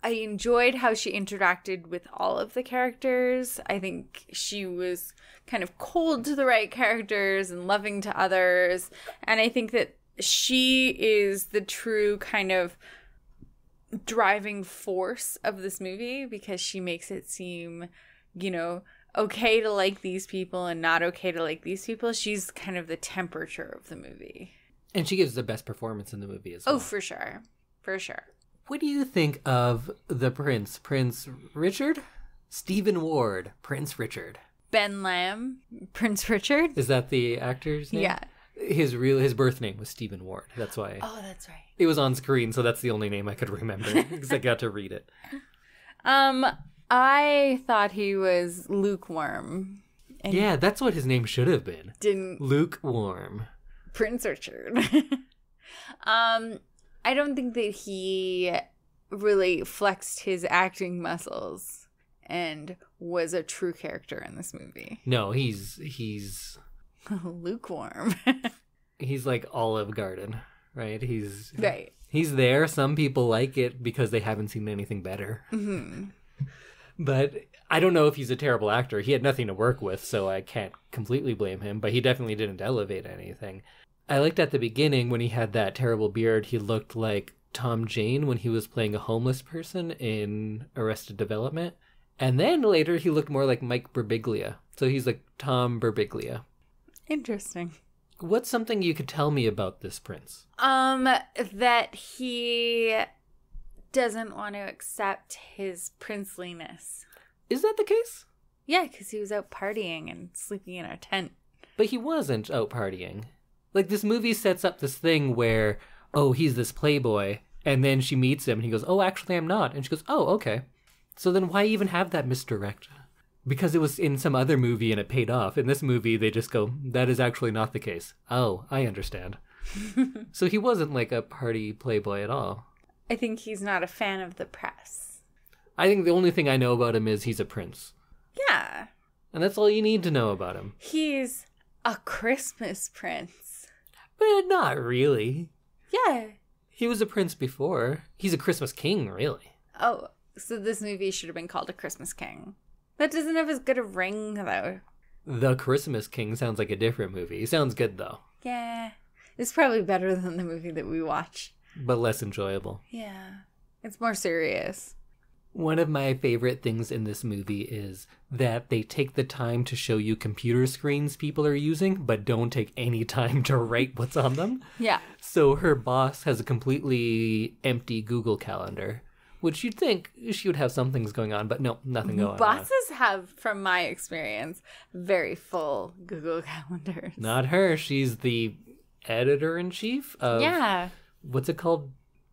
I enjoyed how she interacted with all of the characters. I think she was kind of cold to the right characters and loving to others. And I think that she is the true kind of driving force of this movie, because she makes it seem, you know, okay to like these people and not okay to like these people. She's kind of the temperature of the movie. And she gives the best performance in the movie as well. Oh, for sure. For sure. What do you think of the Prince? Prince Richard? Stephen Ward, Prince Richard. Ben Lamb, Prince Richard. Is that the actor's name? Yeah. His birth name was Stephen Ward. That's why. Oh, that's right. It was on screen, so that's the only name I could remember because I got to read it. I thought he was lukewarm. And yeah, that's what his name should have been. didn't Lukewarm. Prince Richard. I don't think that he really flexed his acting muscles and was a true character in this movie. No, he's Lukewarm. he's like Olive Garden, right? Right. He's there. Some people like it because they haven't seen anything better. Mm-hmm. But I don't know if he's a terrible actor. He had nothing to work with, so I can't completely blame him. But he definitely didn't elevate anything. I liked at the beginning when he had that terrible beard, he looked like Tom Jane when he was playing a homeless person in Arrested Development. And then later he looked more like Mike Birbiglia. So he's like Tom Birbiglia. Interesting. What's something you could tell me about this prince? That he doesn't want to accept his princeliness. Is that the case? Yeah, because he was out partying and sleeping in a tent. But he wasn't out partying. Like, this movie sets up this thing where, oh, he's this playboy, and then she meets him, and he goes, oh, actually, I'm not. And she goes, oh, okay. So then why even have that misdirect? Because it was in some other movie and it paid off. In this movie, they just go, that is actually not the case. Oh, I understand. So he wasn't like a party playboy at all. I think he's not a fan of the press. I think the only thing I know about him is he's a prince. Yeah. And that's all you need to know about him. He's a Christmas prince. But not really. Yeah. He was a prince before. He's a Christmas king, really. Oh, so this movie should have been called A Christmas King. That doesn't have as good a ring, though. The Christmas King sounds like a different movie. Sounds good, though. Yeah. It's probably better than the movie that we watched. But less enjoyable. Yeah. It's more serious. One of my favorite things in this movie is that they take the time to show you computer screens people are using, but don't take any time to write what's on them. Yeah. So her boss has a completely empty Google Calendar, which you'd think she would have some things going on, but no, nothing going on. Bosses have, from my experience, very full Google Calendars. Not her. She's the editor-in-chief of... Yeah. What's it called?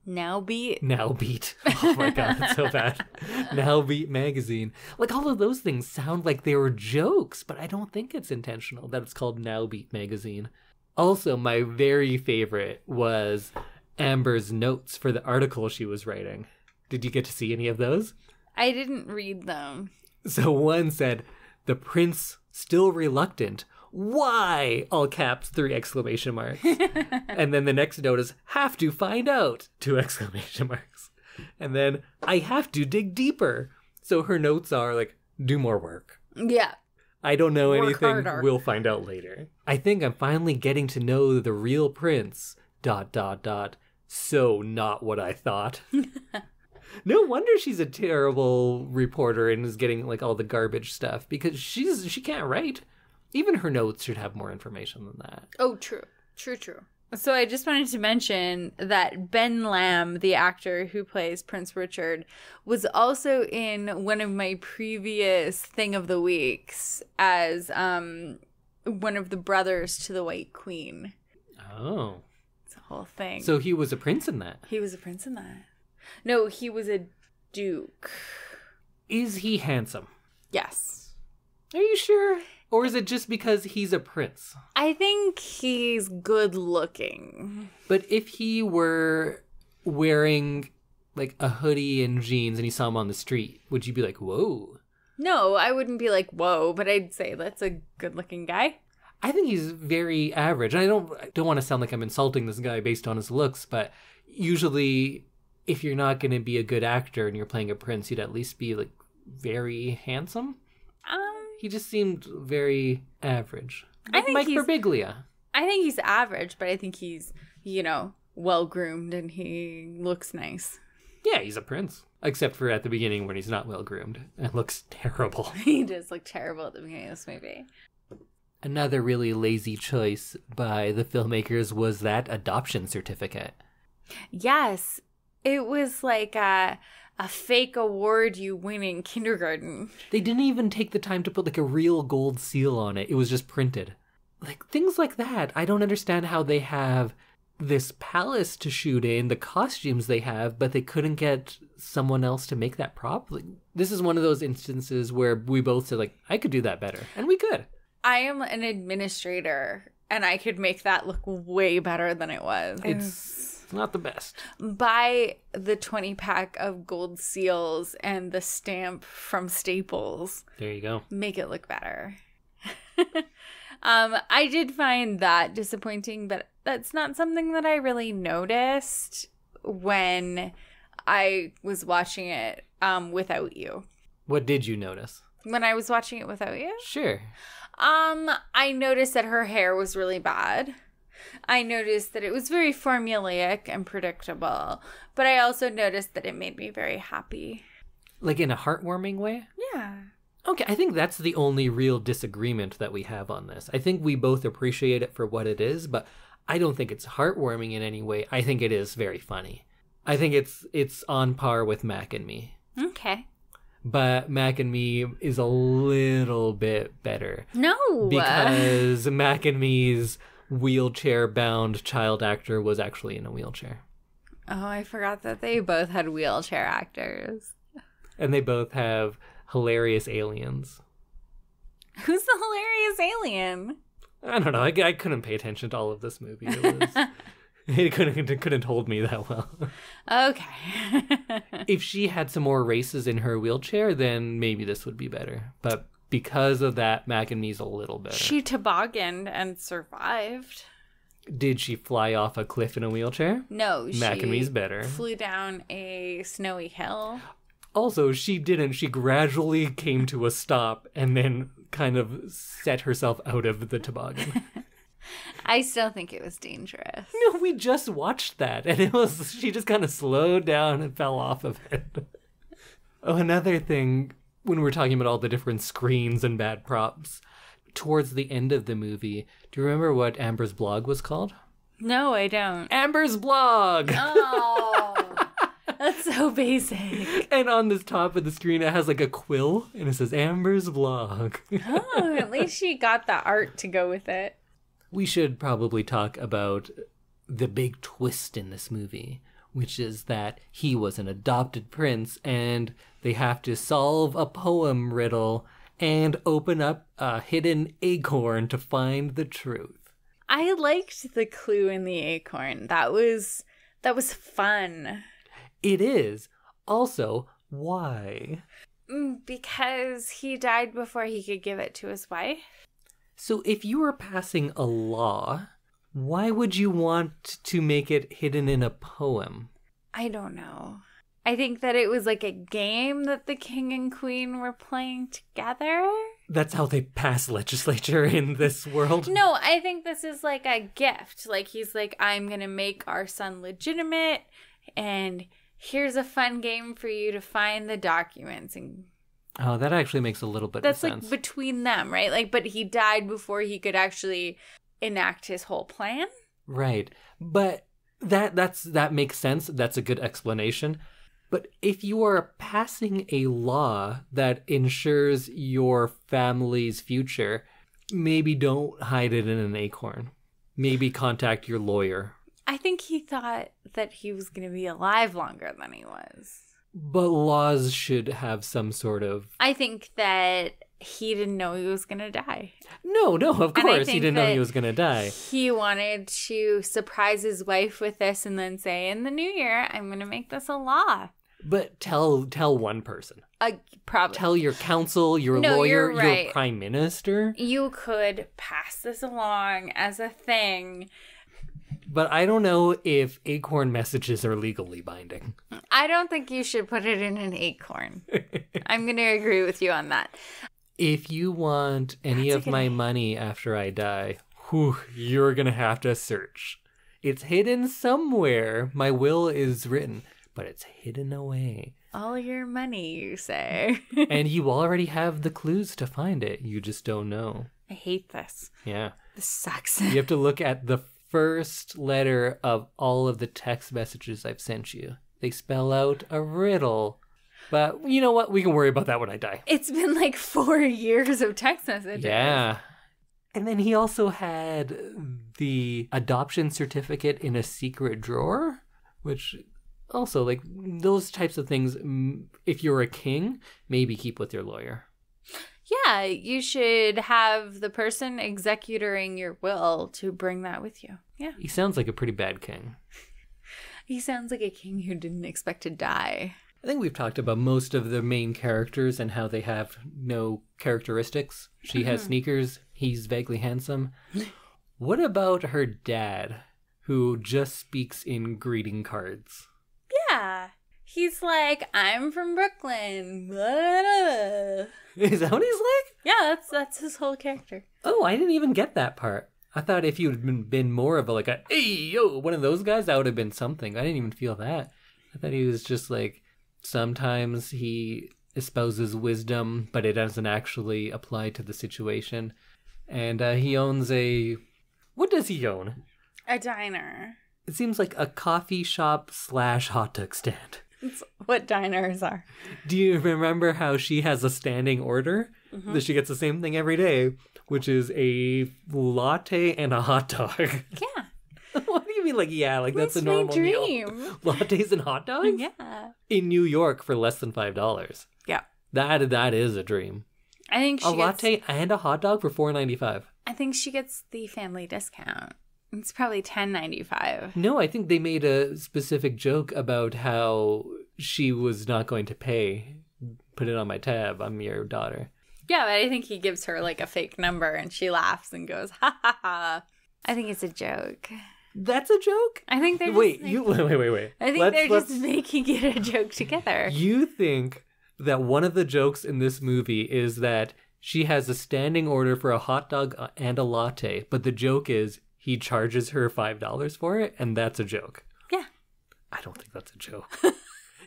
Nowbeat. Nowbeat. Oh my god, that's so bad. Nowbeat magazine. Like, all of those things sound like they were jokes, but I don't think it's intentional that it's called Nowbeat magazine. Also, my very favorite was Amber's notes for the article she was writing. Did you get to see any of those? I didn't read them. So one said, "The prince still reluctant. Why?" All caps, 3 exclamation marks. And then the next note is, "Have to find out," 2 exclamation marks. And then, "I have to dig deeper." So her notes are like, do more work. Yeah. I don't know Work anything. harder. We'll find out later. I think I'm finally getting to know the real prince. ... So not what I thought. No wonder she's a terrible reporter and is getting like all the garbage stuff, because she can't write. Even her notes should have more information than that. Oh, true. True. So I just wanted to mention that Ben Lamb, the actor who plays Prince Richard, was also in one of my previous Thing of the Weeks as one of the brothers to the White Queen. Oh. It's a whole thing. So he was a prince in that. He was a prince in that. No, he was a duke. Is he handsome? Yes. Are you sure? Or is it just because he's a prince? I think he's good looking. But if he were wearing like a hoodie and jeans and you saw him on the street, would you be like, whoa? No, I wouldn't be like, whoa, but I'd say that's a good looking guy. I think he's very average. And I don't want to sound like I'm insulting this guy based on his looks, but usually if you're not going to be a good actor and you're playing a prince, you'd at least be like very handsome. He just seemed very average. Like I think Mike Birbiglia. I think he's average, but I think he's, well groomed and he looks nice. Yeah, he's a prince. Except for at the beginning when he's not well groomed and looks terrible. He does look terrible at the beginning of this movie. Another really lazy choice by the filmmakers was that adoption certificate. Yes. It was like a fake award you win in kindergarten. They didn't even take the time to put like a real gold seal on it. It was just printed. Like things like that. I don't understand how they have this palace to shoot in, the costumes they have, but they couldn't get someone else to make that prop. Like, this is one of those instances where we both said, like, I could do that better. And we could. I am an administrator, and I could make that look way better than it was. It's not the best. Buy the 20-pack of gold seals and the stamp from Staples. There you go. Make it look better. I did find that disappointing, but that's not something that I really noticed when I was watching it without you. What did you notice? When I was watching it without you? Sure. I noticed that her hair was really bad. I noticed that it was very formulaic and predictable, but I also noticed that it made me very happy. Like in a heartwarming way? Yeah. Okay, I think that's the only real disagreement that we have on this. I think we both appreciate it for what it is, but I don't think it's heartwarming in any way. I think it is very funny. I think it's on par with Mac and Me. Okay. But Mac and Me is a little bit better. No. Because Mac and Me's wheelchair-bound child actor was actually in a wheelchair. Oh, I forgot that they both had wheelchair actors. And they both have hilarious aliens. Who's the hilarious alien? I don't know. I couldn't pay attention to all of this movie. It couldn't hold me that well. Okay. If she had some more races in her wheelchair, then maybe this would be better. But because of that, Mac and Me's a little better. She tobogganed and survived. Did she fly off a cliff in a wheelchair? No, Mac and Me's better. Flew down a snowy hill. Also, she didn't. She gradually came to a stop and then kind of set herself out of the toboggan. I still think it was dangerous. No, we just watched that, and she just kind of slowed down and fell off of it. Oh, another thing, when we're talking about all the different screens and bad props, towards the end of the movie, do you remember what Amber's blog was called? No, I don't. Amber's blog! Oh, that's so basic. And on this top of the screen, it has like a quill, and it says Amber's blog. Oh, at least she got the art to go with it. We should probably talk about the big twist in this movie, which is that he was an adopted prince and they have to solve a poem riddle and open up a hidden acorn to find the truth. I liked the clue in the acorn. That was fun. It is. Also, why? Because he died before he could give it to his wife. So if you were passing a law, why would you want to make it hidden in a poem? I don't know. I think that it was like a game that the king and queen were playing together. That's how they pass legislature in this world? No, I think this is like a gift. Like he's like, I'm going to make our son legitimate and here's a fun game for you to find the documents. And oh, that actually makes a little bit of sense. That's like between them, right? Like, but he died before he could actually enact his whole plan. Right. But that makes sense. That's a good explanation. But if you are passing a law that ensures your family's future, maybe don't hide it in an acorn. Maybe contact your lawyer. I think he thought that he was going to be alive longer than he was. But laws should have some sort of... I think that he didn't know he was going to die. No, of course he didn't know he was going to die. He wanted to surprise his wife with this and then say, in the new year, I'm going to make this a law. But tell one person. Probably. Tell your counsel, your No, lawyer, you're right. your prime minister. You could pass this along as a thing. But I don't know if acorn messages are legally binding. I don't think you should put it in an acorn. I'm going to agree with you on that. If you want any of my money after I die, you're going to have to search. It's hidden somewhere. My will is written, but it's hidden away. All your money, you say. And you already have the clues to find it. You just don't know. I hate this. Yeah. This sucks. You have to look at the first letter of all of the text messages I've sent you. They spell out a riddle. But you know what? We can worry about that when I die. It's been like 4 years of text messages. Yeah. And then he also had the adoption certificate in a secret drawer, which also, like, those types of things, if you're a king, maybe keep with your lawyer. Yeah, you should have the person executoring your will to bring that with you. Yeah. He sounds like a pretty bad king. He sounds like a king who didn't expect to die. I think we've talked about most of the main characters and how they have no characteristics. She has sneakers. He's vaguely handsome. What about her dad, who just speaks in greeting cards? Yeah. He's like, I'm from Brooklyn. Blah, blah, blah. Is that what he's like? Yeah, that's his whole character. Oh, I didn't even get that part. I thought if you'd been more of a hey, yo, one of those guys, that would have been something. I didn't even feel that. I thought he was just like, sometimes he espouses wisdom, but it doesn't actually apply to the situation. And he owns what does he own? A diner. It seems like a coffee shop / hot dog stand. It's what diners are. Do you remember how she has a standing order? That she gets the same thing every day, which is a latte and a hot dog. Yeah. What do you mean, like, yeah, like that's a my normal meal? dream. Lattes and hot dogs? Yeah. In New York for less than $5. Yeah. That is a dream. I think A latte and a hot dog for $4.95. I think she gets the family discount. It's probably $10.95. No, I think they made a specific joke about how she was not going to pay. Put it on my tab. I'm your daughter. Yeah, but I think he gives her like a fake number and she laughs and goes, ha ha ha. I think it's a joke. That's a joke? I think they're wait. Wait. I think they're just making it a joke together. You think that one of the jokes in this movie is that she has a standing order for a hot dog and a latte, but the joke is he charges her $5 for it, and that's a joke. Yeah. I don't think that's a joke.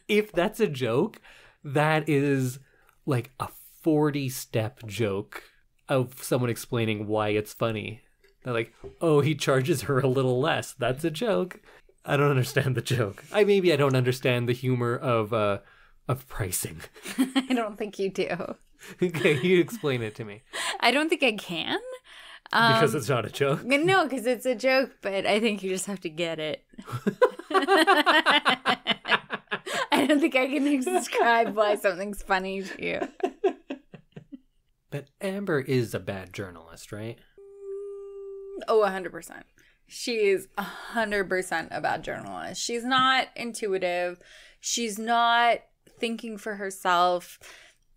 If that's a joke, that is like a 40-step joke of someone explaining why it's funny. They're like, oh, he charges her a little less. That's a joke. I don't understand the joke. Maybe I don't understand the humor of pricing. I don't think you do. Okay, you explain it to me. I don't think I can. Because it's not a joke? No, because it's a joke, but I think you just have to get it. I don't think I can describe why something's funny to you. But Amber is a bad journalist, right? Oh, 100%. She is 100% a bad journalist. She's not intuitive. She's not thinking for herself.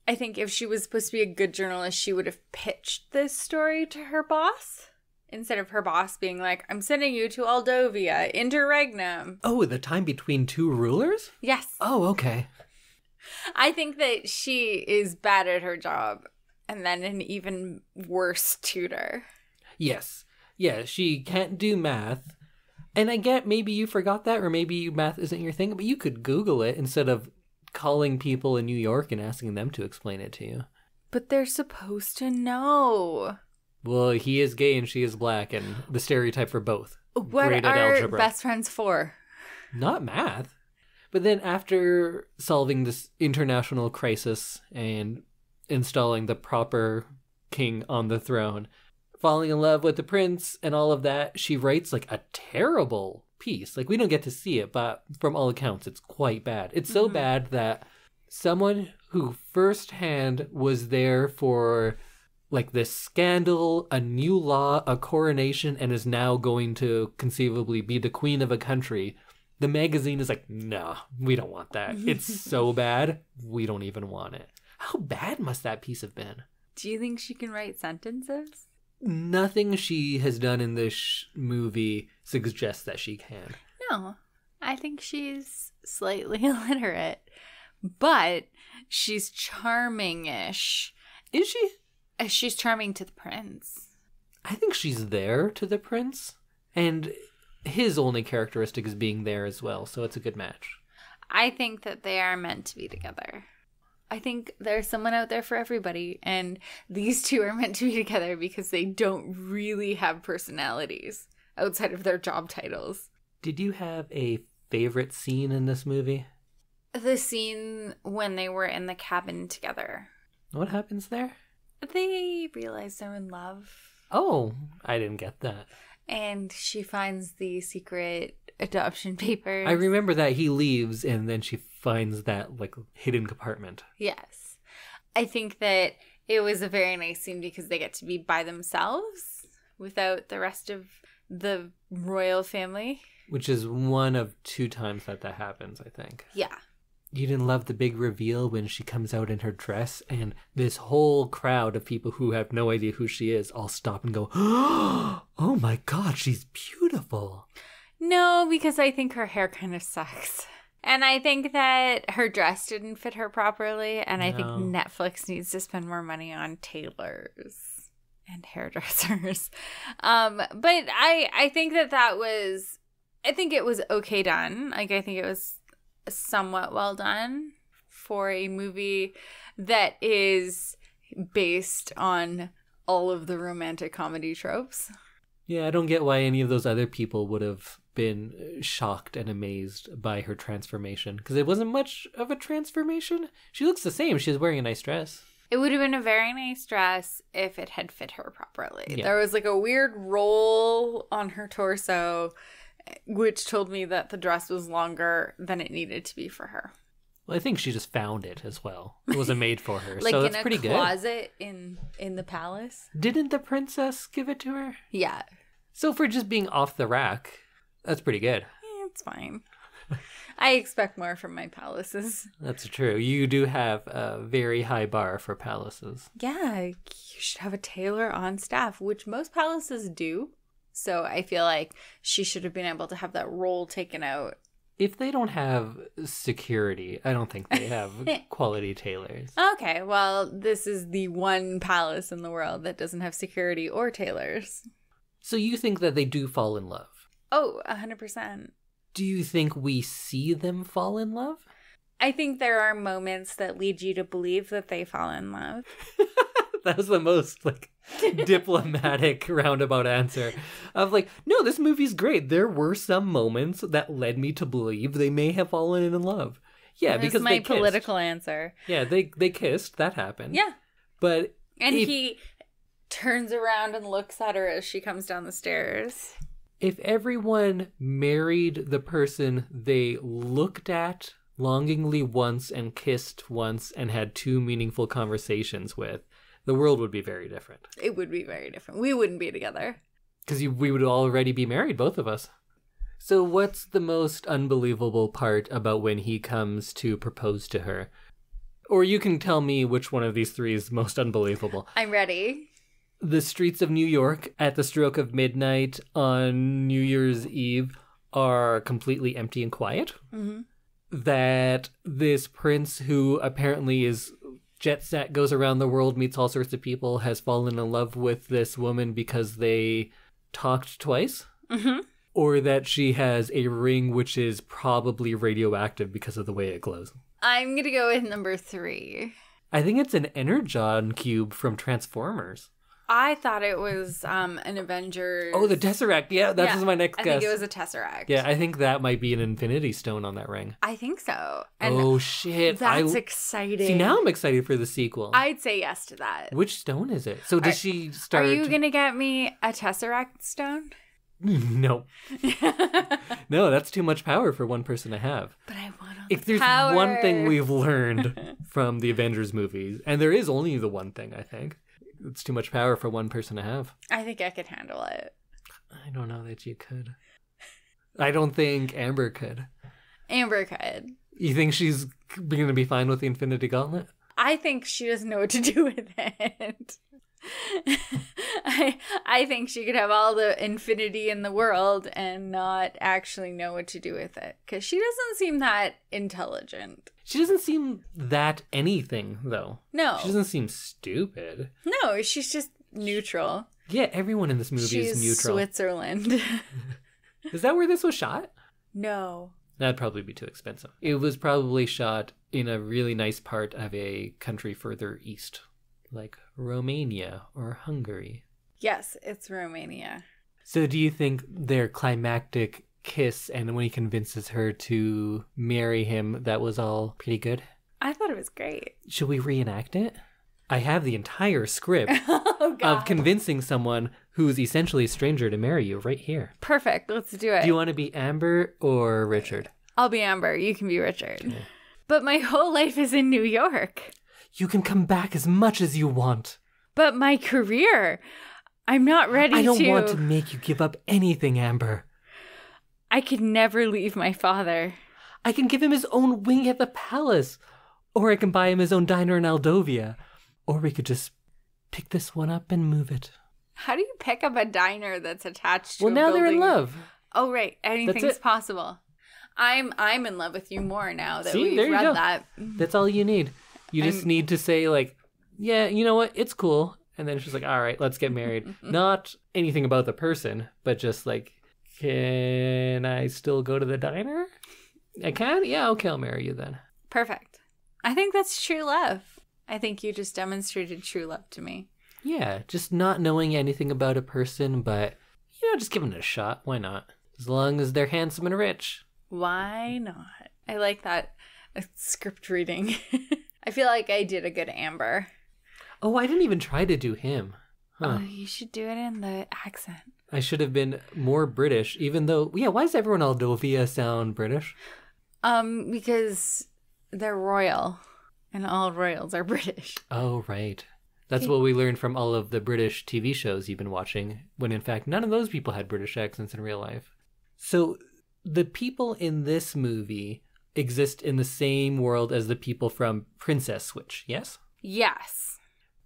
I think if she was supposed to be a good journalist, she would have pitched this story to her boss instead of her boss being like, I'm sending you to Aldovia, interregnum. Oh, the time between two rulers? Yes. Oh, okay. I think that she is bad at her job and then an even worse tutor. Yes. Yeah, she can't do math. And I get maybe you forgot that, or maybe math isn't your thing, but you could Google it instead of calling people in New York and asking them to explain it to you. But they're supposed to know. Well, he is gay and she is black, and the stereotype for both. What Great at are algebra. best friends for? Not math. But then after solving this international crisis and installing the proper king on the throne, falling in love with the prince and all of that, she writes like a terrible piece. Like, we don't get to see it, but from all accounts, it's quite bad. It's so bad that someone who firsthand was there for like this scandal, a new law, a coronation, and is now going to conceivably be the queen of a country, The magazine is like, no, we don't want that. It's so bad, we don't even want it. How bad must that piece have been? Do you think she can write sentences? Nothing she has done in this movie suggests that she can. No. I think she's slightly illiterate. But she's charming-ish. Is she? She's charming to the prince. I think she's there to the prince. And his only characteristic is being there as well, so it's a good match. I think that they are meant to be together. I think there's someone out there for everybody, and these two are meant to be together because they don't really have personalities outside of their job titles. Did you have a favorite scene in this movie? The scene when they were in the cabin together. What happens there? They realize they're in love. Oh, I didn't get that. And she finds the secret adoption papers. I remember that he leaves and then she finds that like hidden compartment. Yes. I think that it was a very nice scene because they get to be by themselves without the rest of the royal family. Which is one of 2 times that happens, I think. Yeah. You didn't love the big reveal when she comes out in her dress and this whole crowd of people who have no idea who she is all stop and go, oh my God, she's beautiful. No, because I think her hair kind of sucks. And I think that her dress didn't fit her properly. And I think Netflix needs to spend more money on tailors and hairdressers. But I think that was, I think it was okay done. Like, I think it was somewhat well done for a movie that is based on all of the romantic comedy tropes. Yeah, I don't get why any of those other people would have been shocked and amazed by her transformation, because it wasn't much of a transformation. She looks the same. She's wearing a nice dress. It would have been a very nice dress if it had fit her properly. Yeah. There was like a weird roll on her torso, which told me that the dress was longer than it needed to be for her. Well, I think she just found it as well. It wasn't made for her, Like so in that's pretty good. Like in a closet in the palace. Didn't the princess give it to her? Yeah. So for just being off the rack, that's pretty good. It's fine. I expect more from my palaces. That's true. You do have a very high bar for palaces. Yeah, you should have a tailor on staff, which most palaces do. So I feel like she should have been able to have that role taken out. If they don't have security, I don't think they have quality tailors. Okay, well, this is the one palace in the world that doesn't have security or tailors. So you think that they do fall in love? Oh, 100%. Do you think we see them fall in love? I think there are moments that lead you to believe that they fall in love. That was the most diplomatic roundabout answer of no, this movie's great. There were some moments that led me to believe they may have fallen in love. Yeah, That's because my they kissed. political answer. Yeah, they kissed. That happened. Yeah. But he turns around and looks at her as she comes down the stairs. If everyone married the person they looked at longingly once and kissed once and had 2 meaningful conversations with, the world would be very different. It would be very different. We wouldn't be together. Because we would already be married, both of us. So what's the most unbelievable part about when he comes to propose to her? Or you can tell me which one of these 3 is most unbelievable. I'm ready. The streets of New York at the stroke of midnight on New Year's Eve are completely empty and quiet. Mm-hmm. That this prince, who apparently is jet set, goes around the world, meets all sorts of people, has fallen in love with this woman because they talked twice. Mm-hmm. Or that she has a ring which is probably radioactive because of the way it glows. I'm going to go with number 3. I think it's an Energon cube from Transformers. I thought it was an Avengers. Oh, the Tesseract. Yeah, that was my next guess. I think it was a Tesseract. Yeah, I think that might be an Infinity Stone on that ring. I think so. And oh, shit. That's exciting. See, now I'm excited for the sequel. I'd say yes to that. Which stone is it? So does she start... Are you going to get me a Tesseract stone? No. No, that's too much power for one person to have. But I want all If the there's power. one thing we've learned from the Avengers movies, and there is only the one thing, I think, it's too much power for one person to have. I think I could handle it. I don't know that you could. I don't think Amber could. Amber could. You think she's going to be fine with the Infinity Gauntlet? I think she doesn't know what to do with it. I think she could have all the infinity in the world and not actually know what to do with it. Because she doesn't seem that intelligent. She doesn't seem that anything, though. No. She doesn't seem stupid. No, she's just neutral. Yeah, everyone in this movie is neutral. Switzerland. Is that where this was shot? No. That'd probably be too expensive. It was probably shot in a really nice part of a country further east, like Romania or Hungary. Yes, it's Romania. So do you think their climactic kiss and when he convinces her to marry him, that was all pretty good? I thought it was great. Should we reenact it? I have the entire script of convincing someone who's essentially a stranger to marry you right here. Perfect. Let's do it. Do you want to be Amber or Richard? I'll be Amber. You can be Richard. Okay. But my whole life is in New York. You can come back as much as you want. But my career, I'm not ready to... I don't want to make you give up anything, Amber. I could never leave my father. I can give him his own wing at the palace. Or I can buy him his own diner in Aldovia. Or we could just pick this one up and move it. How do you pick up a diner that's attached to a building? Well, now they're in love. Oh, right. Anything's possible. I'm in love with you more now that we've read go. That. That's all you need. You just need to say, like, yeah, you know what? It's cool. And then she's like, all right, let's get married. Not anything about the person, but just like, can I still go to the diner? I can? Yeah, okay, I'll marry you then. Perfect. I think that's true love. I think you just demonstrated true love to me. Yeah, just not knowing anything about a person, but, just giving it a shot. Why not? As long as they're handsome and rich. Why not? I like that script reading. I feel like I did a good Amber. Oh, I didn't even try to do him. Huh. Oh, you should do it in the accent. I should have been more British, even though, why does everyone Aldovia sound British? Because they're royal. And all royals are British. Oh, right. That's what we learned from all of the British TV shows you've been watching, when in fact none of those people had British accents in real life. So the people in this movie exist in the same world as the people from Princess Switch, yes? Yes.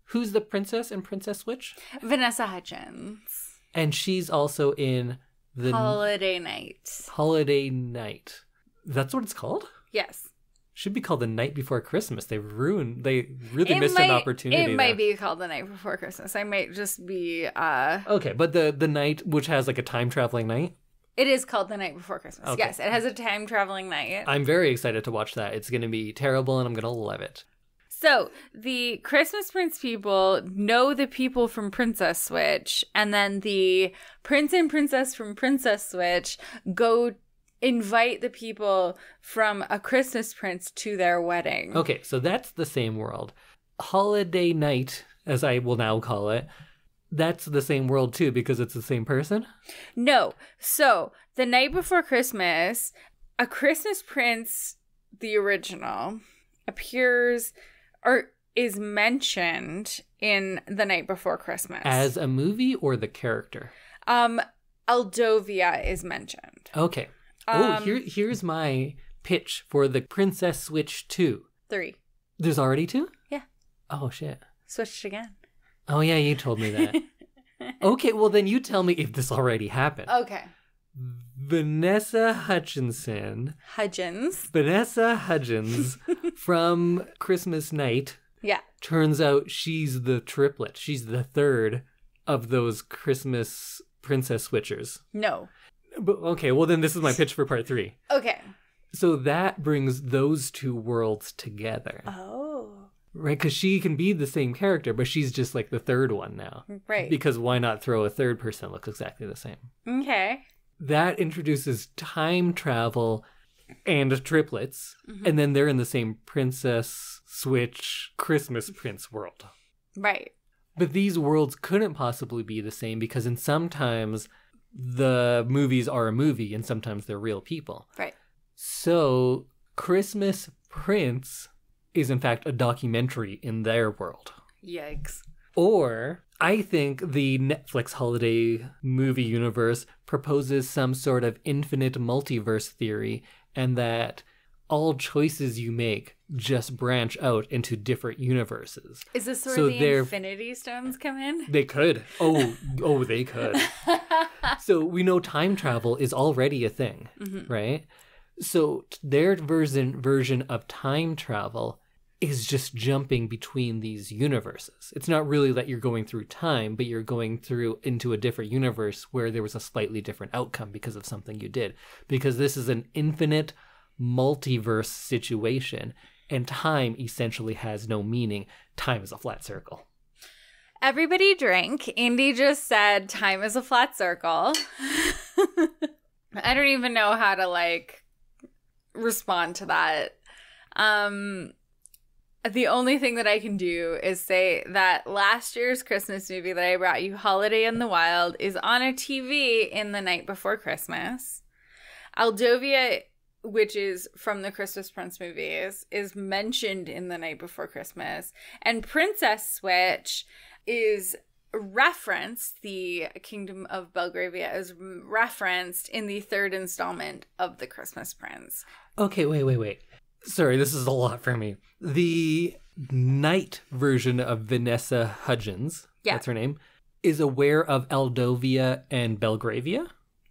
Who's the princess in Princess Switch? Vanessa Hudgens. And she's also in the... Holiday Night. Holiday Night. That's what it's called? Yes. Should be called The Night Before Christmas. They really missed an opportunity. It might be called The Night Before Christmas. I might just be... Okay, but the night, which has like a time-traveling night? It is called The Night Before Christmas. Okay. Yes, it has a time-traveling night. I'm very excited to watch that. It's going to be terrible, and I'm going to love it. So, the Christmas Prince people know the people from Princess Switch, and then the Prince and Princess from Princess Switch go invite the people from A Christmas Prince to their wedding. Okay, so that's the same world. Holiday Night, as I will now call it, that's the same world too because it's the same person? No. So, The Night Before Christmas, A Christmas Prince, the original, appears or is mentioned in The Night Before Christmas. As a movie or the character? Aldovia is mentioned. Okay. Here's my pitch for the Princess Switch 2. 3. There's already 2? Yeah. Oh, shit. Switched again. Oh, yeah, you told me that. Okay, well, then you tell me if this already happened. Okay. Vanessa Hudgens from Christmas Night. Yeah. Turns out she's the triplet. She's the third of those Christmas princess switchers. No. But, okay, well then this is my pitch for part 3. Okay. So that brings those two worlds together. Oh. Right, because she can be the same character, but she's just like the third one now. Right. Because why not throw a third person that looks exactly the same? Okay. That introduces time travel and triplets, and then they're in the same Princess Switch Christmas Prince world. Right. But these worlds couldn't possibly be the same because sometimes the movies are a movie and sometimes they're real people. Right. So Christmas Prince is in fact a documentary in their world. Yikes. Or I think the Netflix holiday movie universe proposes some sort of infinite multiverse theory, and that all choices you make just branch out into different universes. Is this where the Infinity Stones come in? They could. Oh, they could. So we know time travel is already a thing, right? So their version of time travel is just jumping between these universes. It's not really that you're going through time, but you're going through into a different universe where there was a slightly different outcome because of something you did. Because this is an infinite multiverse situation, and time essentially has no meaning. Time is a flat circle. Everybody drink. Indy just said time is a flat circle. I don't even know how to respond to that. The only thing that I can do is say that last year's Christmas movie that I brought you, Holiday in the Wild, is on a TV in the night before Christmas. Aldovia, which is from the Christmas Prince movies, is mentioned in The Night Before Christmas. And Princess Switch is referenced, the Kingdom of Belgravia is referenced in the third installment of The Christmas Prince. Okay, wait. Sorry, this is a lot for me. The night version of Vanessa Hudgens, that's her name, is aware of Aldovia and Belgravia?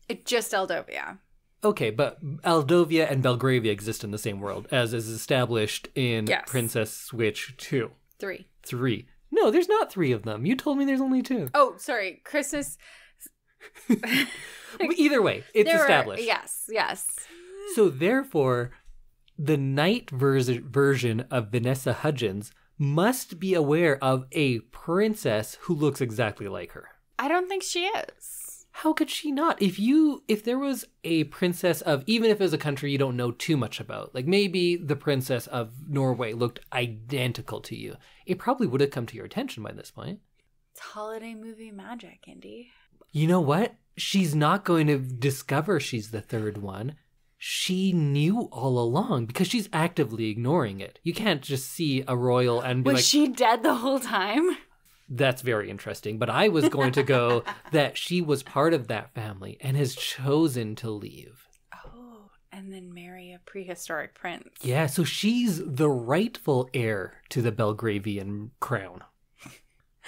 It's just Aldovia. Okay, but Aldovia and Belgravia exist in the same world, as is established in Princess Switch 2. 3. No, there's not 3 of them. You told me there's only 2. Oh, sorry. Christmas... Either way, it's established. Yes. So therefore, the night version of Vanessa Hudgens must be aware of a princess who looks exactly like her. I don't think she is. How could she not? If there was a princess of, even if it was a country you don't know too much about, like maybe the princess of Norway looked identical to you, it probably would have come to your attention by this point. It's holiday movie magic, Indy. You know what? She's not going to discover she's the third one. She knew all along because she's actively ignoring it. You can't just see a royal and be Was she dead the whole time? That's very interesting. But I was going to go that she was part of that family and has chosen to leave. Oh, and then marry a prehistoric prince. Yeah, so she's the rightful heir to the Belgravian crown.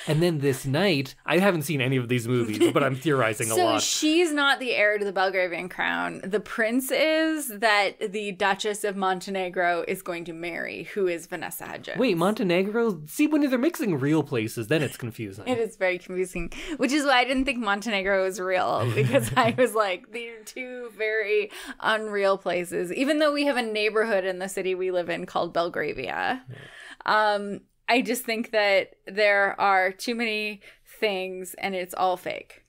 And then this night, I haven't seen any of these movies, but I'm theorizing a lot. So she's not the heir to the Belgravian crown. The prince is that the Duchess of Montenegro is going to marry, who is Vanessa Hudgens. Wait, Montenegro? See, when they're mixing real places, then it's confusing. It is very confusing, which is why I didn't think Montenegro was real, because I was like, these are two very unreal places, even though we have a neighborhood in the city we live in called Belgravia. I just think that there are too many things and it's all fake.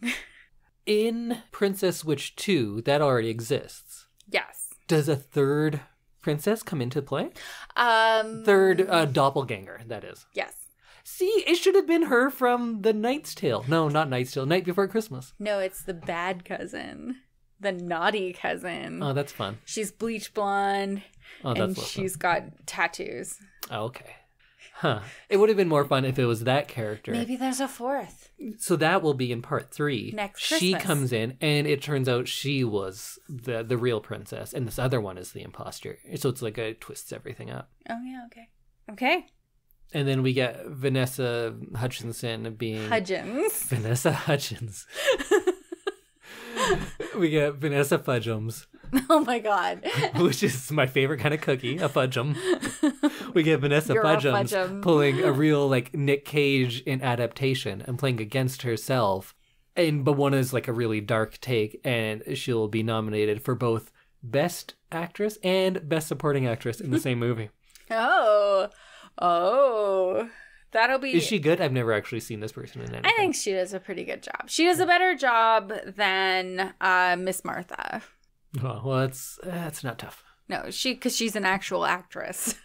In Princess Switch 2, that already exists. Yes. Does a third princess come into play? Third doppelganger, that is. Yes. See, it should have been her from The Knight's Tale. No, not Knight's Tale. Night Before Christmas. No, it's the bad cousin. The naughty cousin. Oh, that's fun. She's bleach blonde. Oh, that's and she's got tattoos. Oh, okay. Huh. It would have been more fun if it was that character. Maybe there's a fourth. So that will be in part 3. Next She Christmas. comes in, and it turns out she was the real princess, and this other one is the imposter. So it's like it twists everything up. Oh, yeah, okay. Okay. And then we get Vanessa Hutchinson being... Hudgens. Vanessa Hudgens. We get Vanessa Fudgems. Oh, my God. Which is my favorite kind of cookie, a Fudgem. We get Vanessa You're Fudgems a Fudgem. pulling a real like Nick Cage in Adaptation and playing against herself. But one is like a really dark take, and she'll be nominated for both Best Actress and Best Supporting Actress in the same movie. Oh. That'll be... Is she good? I've never actually seen this person in anything. I think she does a pretty good job. She does a better job than Miss Martha. Oh, well, that's not tough. No, because she's an actual actress.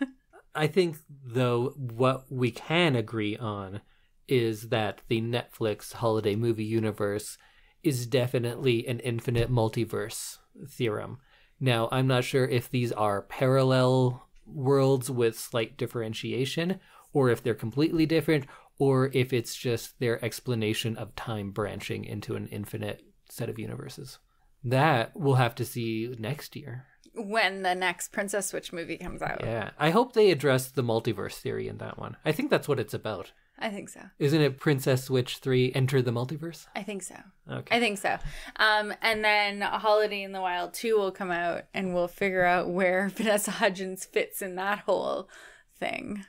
I think, though, what we can agree on is that the Netflix holiday movie universe is definitely an infinite multiverse theorem. Now, I'm not sure if these are parallel worlds with slight differentiation, or if they're completely different, or if it's just their explanation of time branching into an infinite set of universes. That we'll have to see next year. When the next Princess Switch movie comes out. Yeah. I hope they address the multiverse theory in that one. I think that's what it's about. I think so. Isn't it Princess Switch 3 Enter the Multiverse? I think so. Okay. I think so. And then Holiday in the Wild 2 will come out, and we'll figure out where Vanessa Hudgens fits in that whole thing.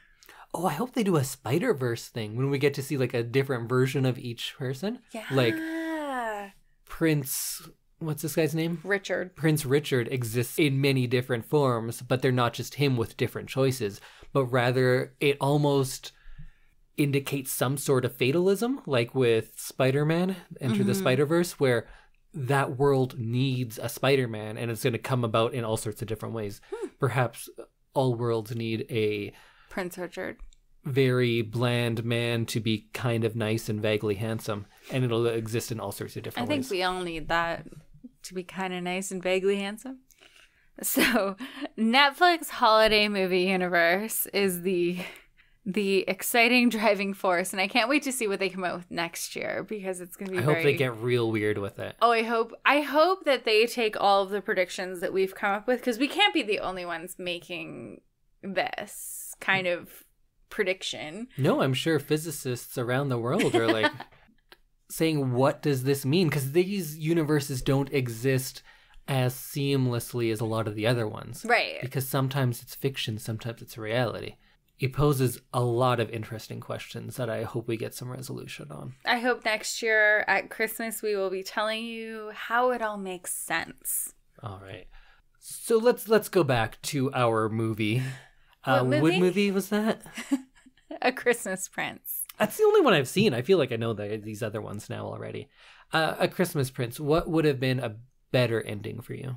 Oh, I hope they do a Spider-Verse thing when we get to see like a different version of each person. Yeah. Like Prince... What's this guy's name? Richard. Prince Richard exists in many different forms, but they're not just him with different choices, but rather it almost indicates some sort of fatalism, like with Spider-Man, Enter the Spider-Verse, where that world needs a Spider-Man, and it's going to come about in all sorts of different ways. Perhaps all worlds need a Prince Richard. very bland man to be kind of nice and vaguely handsome, and it'll exist in all sorts of different ways. I think we all need that, to be kind of nice and vaguely handsome. So, Netflix holiday movie universe is the exciting driving force, and I can't wait to see what they come out with next year, because it's going to be I hope they get real weird with it. Oh, I hope that they take all of the predictions that we've come up with, because we can't be the only ones making this kind of prediction. No, I'm sure physicists around the world are like saying, what does this mean? Because these universes don't exist as seamlessly as a lot of the other ones. Right. Because sometimes it's fiction, sometimes it's reality. It poses a lot of interesting questions that I hope we get some resolution on. I hope next year at Christmas we will be telling you how it all makes sense. All right. So let's go back to our movie. What movie? What movie was that? A Christmas Prince. That's the only one I've seen. I feel like I know these other ones now already. A Christmas Prince. What would have been a better ending for you?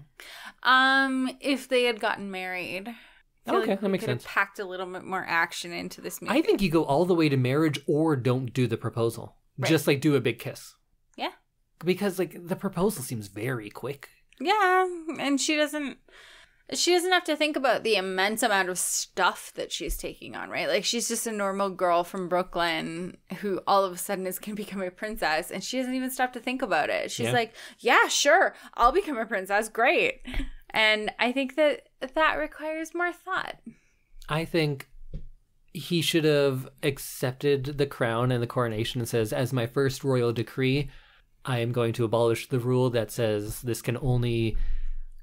If they had gotten married. I feel Okay, like that we makes could have sense. packed a little bit more action into this movie. I think you go all the way to marriage or don't do the proposal. Right. Just like do a big kiss. Yeah. Because like the proposal seems very quick. Yeah, and she doesn't have to think about the immense amount of stuff that she's taking on, right? Like, she's just a normal girl from Brooklyn who all of a sudden is going to become a princess, and she doesn't even stop to think about it. She's like, yeah, sure, I'll become a princess. Great. And I think that requires more thought. I think he should have accepted the crown and the coronation and says, as my first royal decree, I am going to abolish the rule that says this can only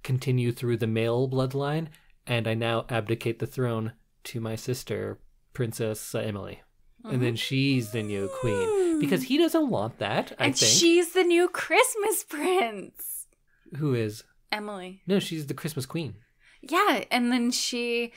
continue through the male bloodline, and I now abdicate the throne to my sister, Princess Emily. And then she's the new queen. Because he doesn't want that, I think. And she's the new Christmas prince. Who is? Emily. No, she's the Christmas queen. Yeah, and then she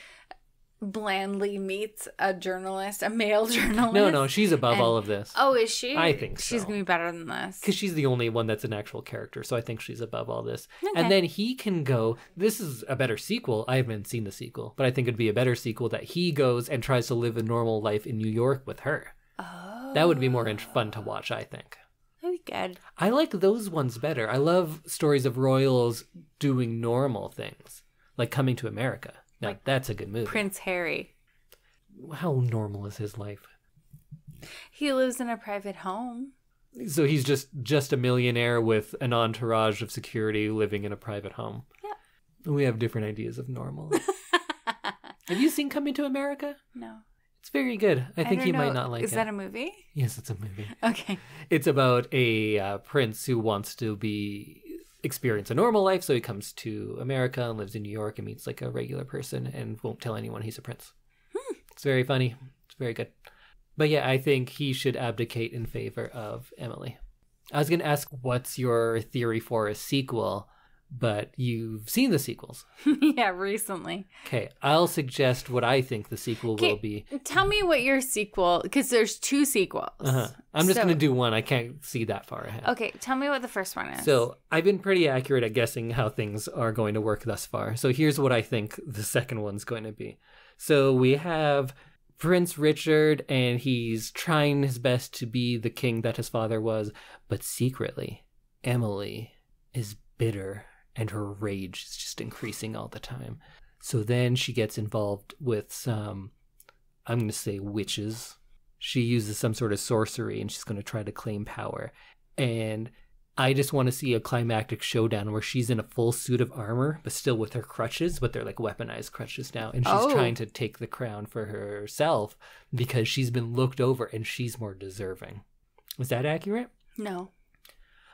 blandly meets a journalist, a male journalist. No, she's above all of this. Oh, is she? I think so. She's going to be better than this. Because she's the only one that's an actual character, so I think she's above all this. Okay. And then he can go, this is a better sequel. I haven't seen the sequel, but I think it'd be a better sequel that he goes and tries to live a normal life in New York with her. Oh. That would be more fun to watch, I think. That'd be good. I like those ones better. I love stories of royals doing normal things, like Coming to America. Now, Like that's a good movie. Prince Harry. How normal is his life? He lives in a private home. So he's just a millionaire with an entourage of security living in a private home. Yeah. We have different ideas of normal. Have you seen Coming to America? No. It's very good. I think don't you might know. not like it. Is that a movie? Yes, it's a movie. Okay. It's about a prince who wants to experience a normal life, so he comes to America and lives in New York and meets like a regular person and won't tell anyone he's a prince. It's very funny. It's very good. But yeah, I think he should abdicate in favor of Emily. I was going to ask, what's your theory for a sequel? But you've seen the sequels. Yeah, recently. Okay, I'll suggest what I think the sequel will be. Tell me what your sequel, because there's 2 sequels. I'm just going to do one. I can't see that far ahead. Okay, tell me what the first one is. So I've been pretty accurate at guessing how things are going to work thus far. So here's what I think the second one's going to be. So we have Prince Richard, and he's trying his best to be the king that his father was, but secretly, Emily is bitter, and her rage is just increasing all the time. So then she gets involved with some, I'm going to say witches, She uses some sort of sorcery and she's going to try to claim power. And I just want to see a climactic showdown where she's in a full suit of armor, but still with her crutches, but they're like weaponized crutches now. And she's trying to take the crown for herself because she's been looked over and she's more deserving. Is that accurate? No.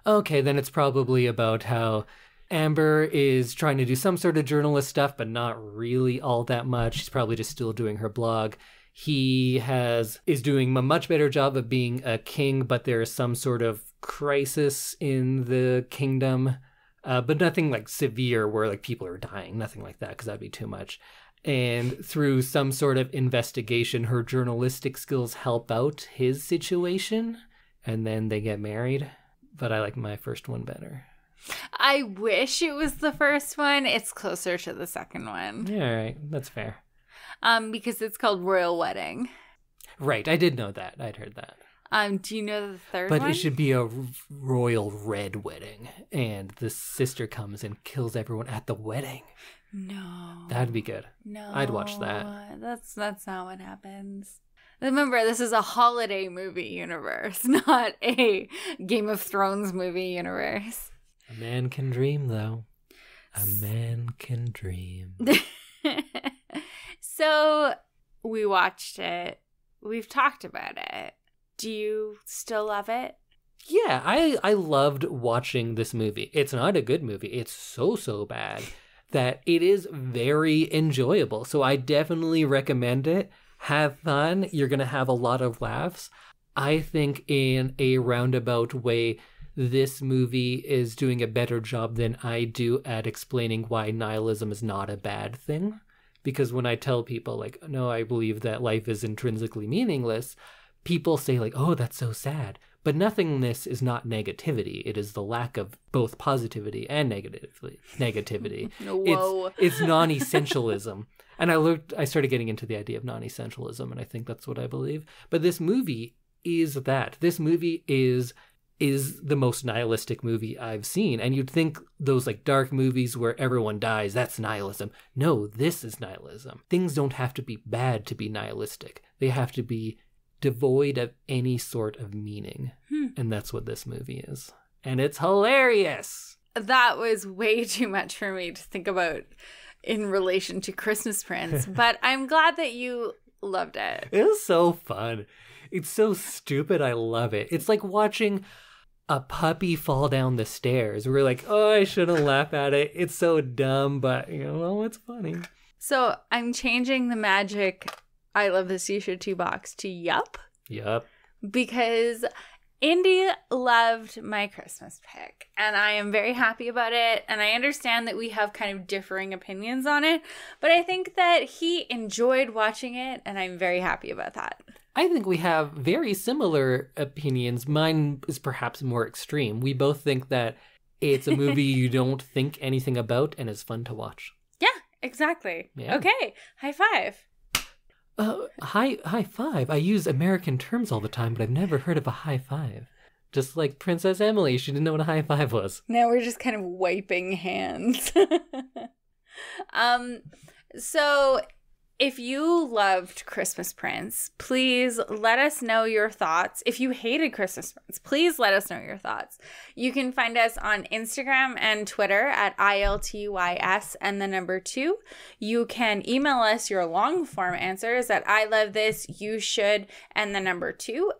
Okay, then it's probably about how Amber is trying to do some sort of journalist stuff, but not really all that much. She's probably just still doing her blog. He is doing a much better job of being a king, but there is some sort of crisis in the kingdom, but nothing like severe where like people are dying, nothing like that, because that'd be too much. And through some sort of investigation, her journalistic skills help out his situation, and then they get married. But I like my first one better. I wish it was the first one. It's closer to the second one. Yeah, all right, that's fair. Because it's called Royal Wedding. Right, I did know that. I'd heard that. Do you know the third but one? It should be a royal red wedding, and the sister comes and kills everyone at the wedding. No. That'd be good. No. I'd watch that. That's not what happens. Remember, this is a holiday movie universe, not a Game of Thrones movie universe. A man can dream, though. A man can dream. So, we watched it. We've talked about it. Do you still love it? Yeah, I loved watching this movie. It's not a good movie. It's so bad that it is very enjoyable. So I definitely recommend it. Have fun. You're going to have a lot of laughs. I think in a roundabout way, this movie is doing a better job than I do at explaining why nihilism is not a bad thing. Because when I tell people, like, no, I believe that life is intrinsically meaningless, people say, like, oh, that's so sad. But nothingness is not negativity. It is the lack of both positivity and negativity. Whoa. It's non-essentialism. And I started getting into the idea of non-essentialism, and I think that's what I believe. But this movie is that. This movie is the most nihilistic movie I've seen. And you'd think those like dark movies where everyone dies, that's nihilism. No, this is nihilism. Things don't have to be bad to be nihilistic. They have to be devoid of any sort of meaning. And that's what this movie is. And it's hilarious. That was way too much for me to think about in relation to Christmas Prince. But I'm glad that you loved it. It was so fun. It's so stupid. I love it. It's like watching a puppy fall down the stairs. We're like, oh, I shouldn't laugh at it. It's so dumb, but, you know, well, it's funny. So I'm changing the magic I love this you should too box to yup. Yup. Because Indy loved my Christmas pick, and I am very happy about it. And I understand that we have kind of differing opinions on it, but I think that he enjoyed watching it, and I'm very happy about that. I think we have very similar opinions. Mine is perhaps more extreme. We both think that it's a movie you don't think anything about and is fun to watch. Yeah, exactly. Yeah. Okay, high five. High five. I use American terms all the time, but I've never heard of a high five. Just like Princess Emily, she didn't know what a high five was. Now we're just kind of wiping hands. So if you loved Christmas Prince, please let us know your thoughts. If you hated Christmas Prince, please let us know your thoughts. You can find us on Instagram and Twitter at ILTYS and the number 2. You can email us your long form answers at I love this, you should, and the number 2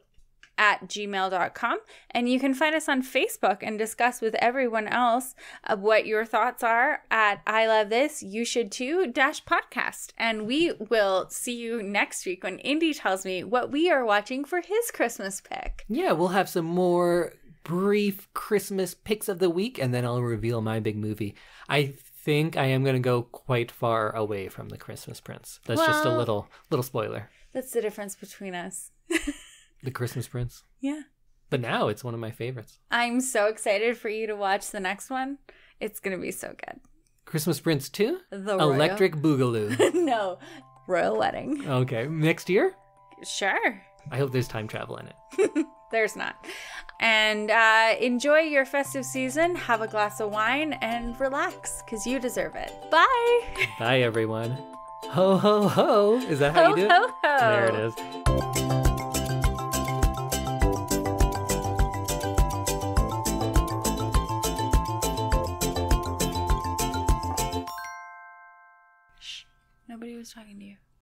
at gmail.com. And you can find us on Facebook and discuss with everyone else of what your thoughts are at I love this, you should too --podcast. And we will see you next week when Indy tells me what we are watching for his Christmas pick. Yeah, we'll have some more brief Christmas picks of the week, and then I'll reveal my big movie. I think I am going to go quite far away from the Christmas Prince. That's just a little spoiler. That's the difference between us. The Christmas Prince? Yeah. But now it's one of my favorites. I'm so excited for you to watch the next one. It's going to be so good. Christmas Prince 2? The Electric Boogaloo. No. Royal Wedding. Okay. Next year? Sure. I hope there's time travel in it. There's not. And enjoy your festive season. Have a glass of wine and relax because you deserve it. Bye. Bye, everyone. Ho, ho, ho. Is that how you do it? Ho, ho, ho. There it is. was talking to you.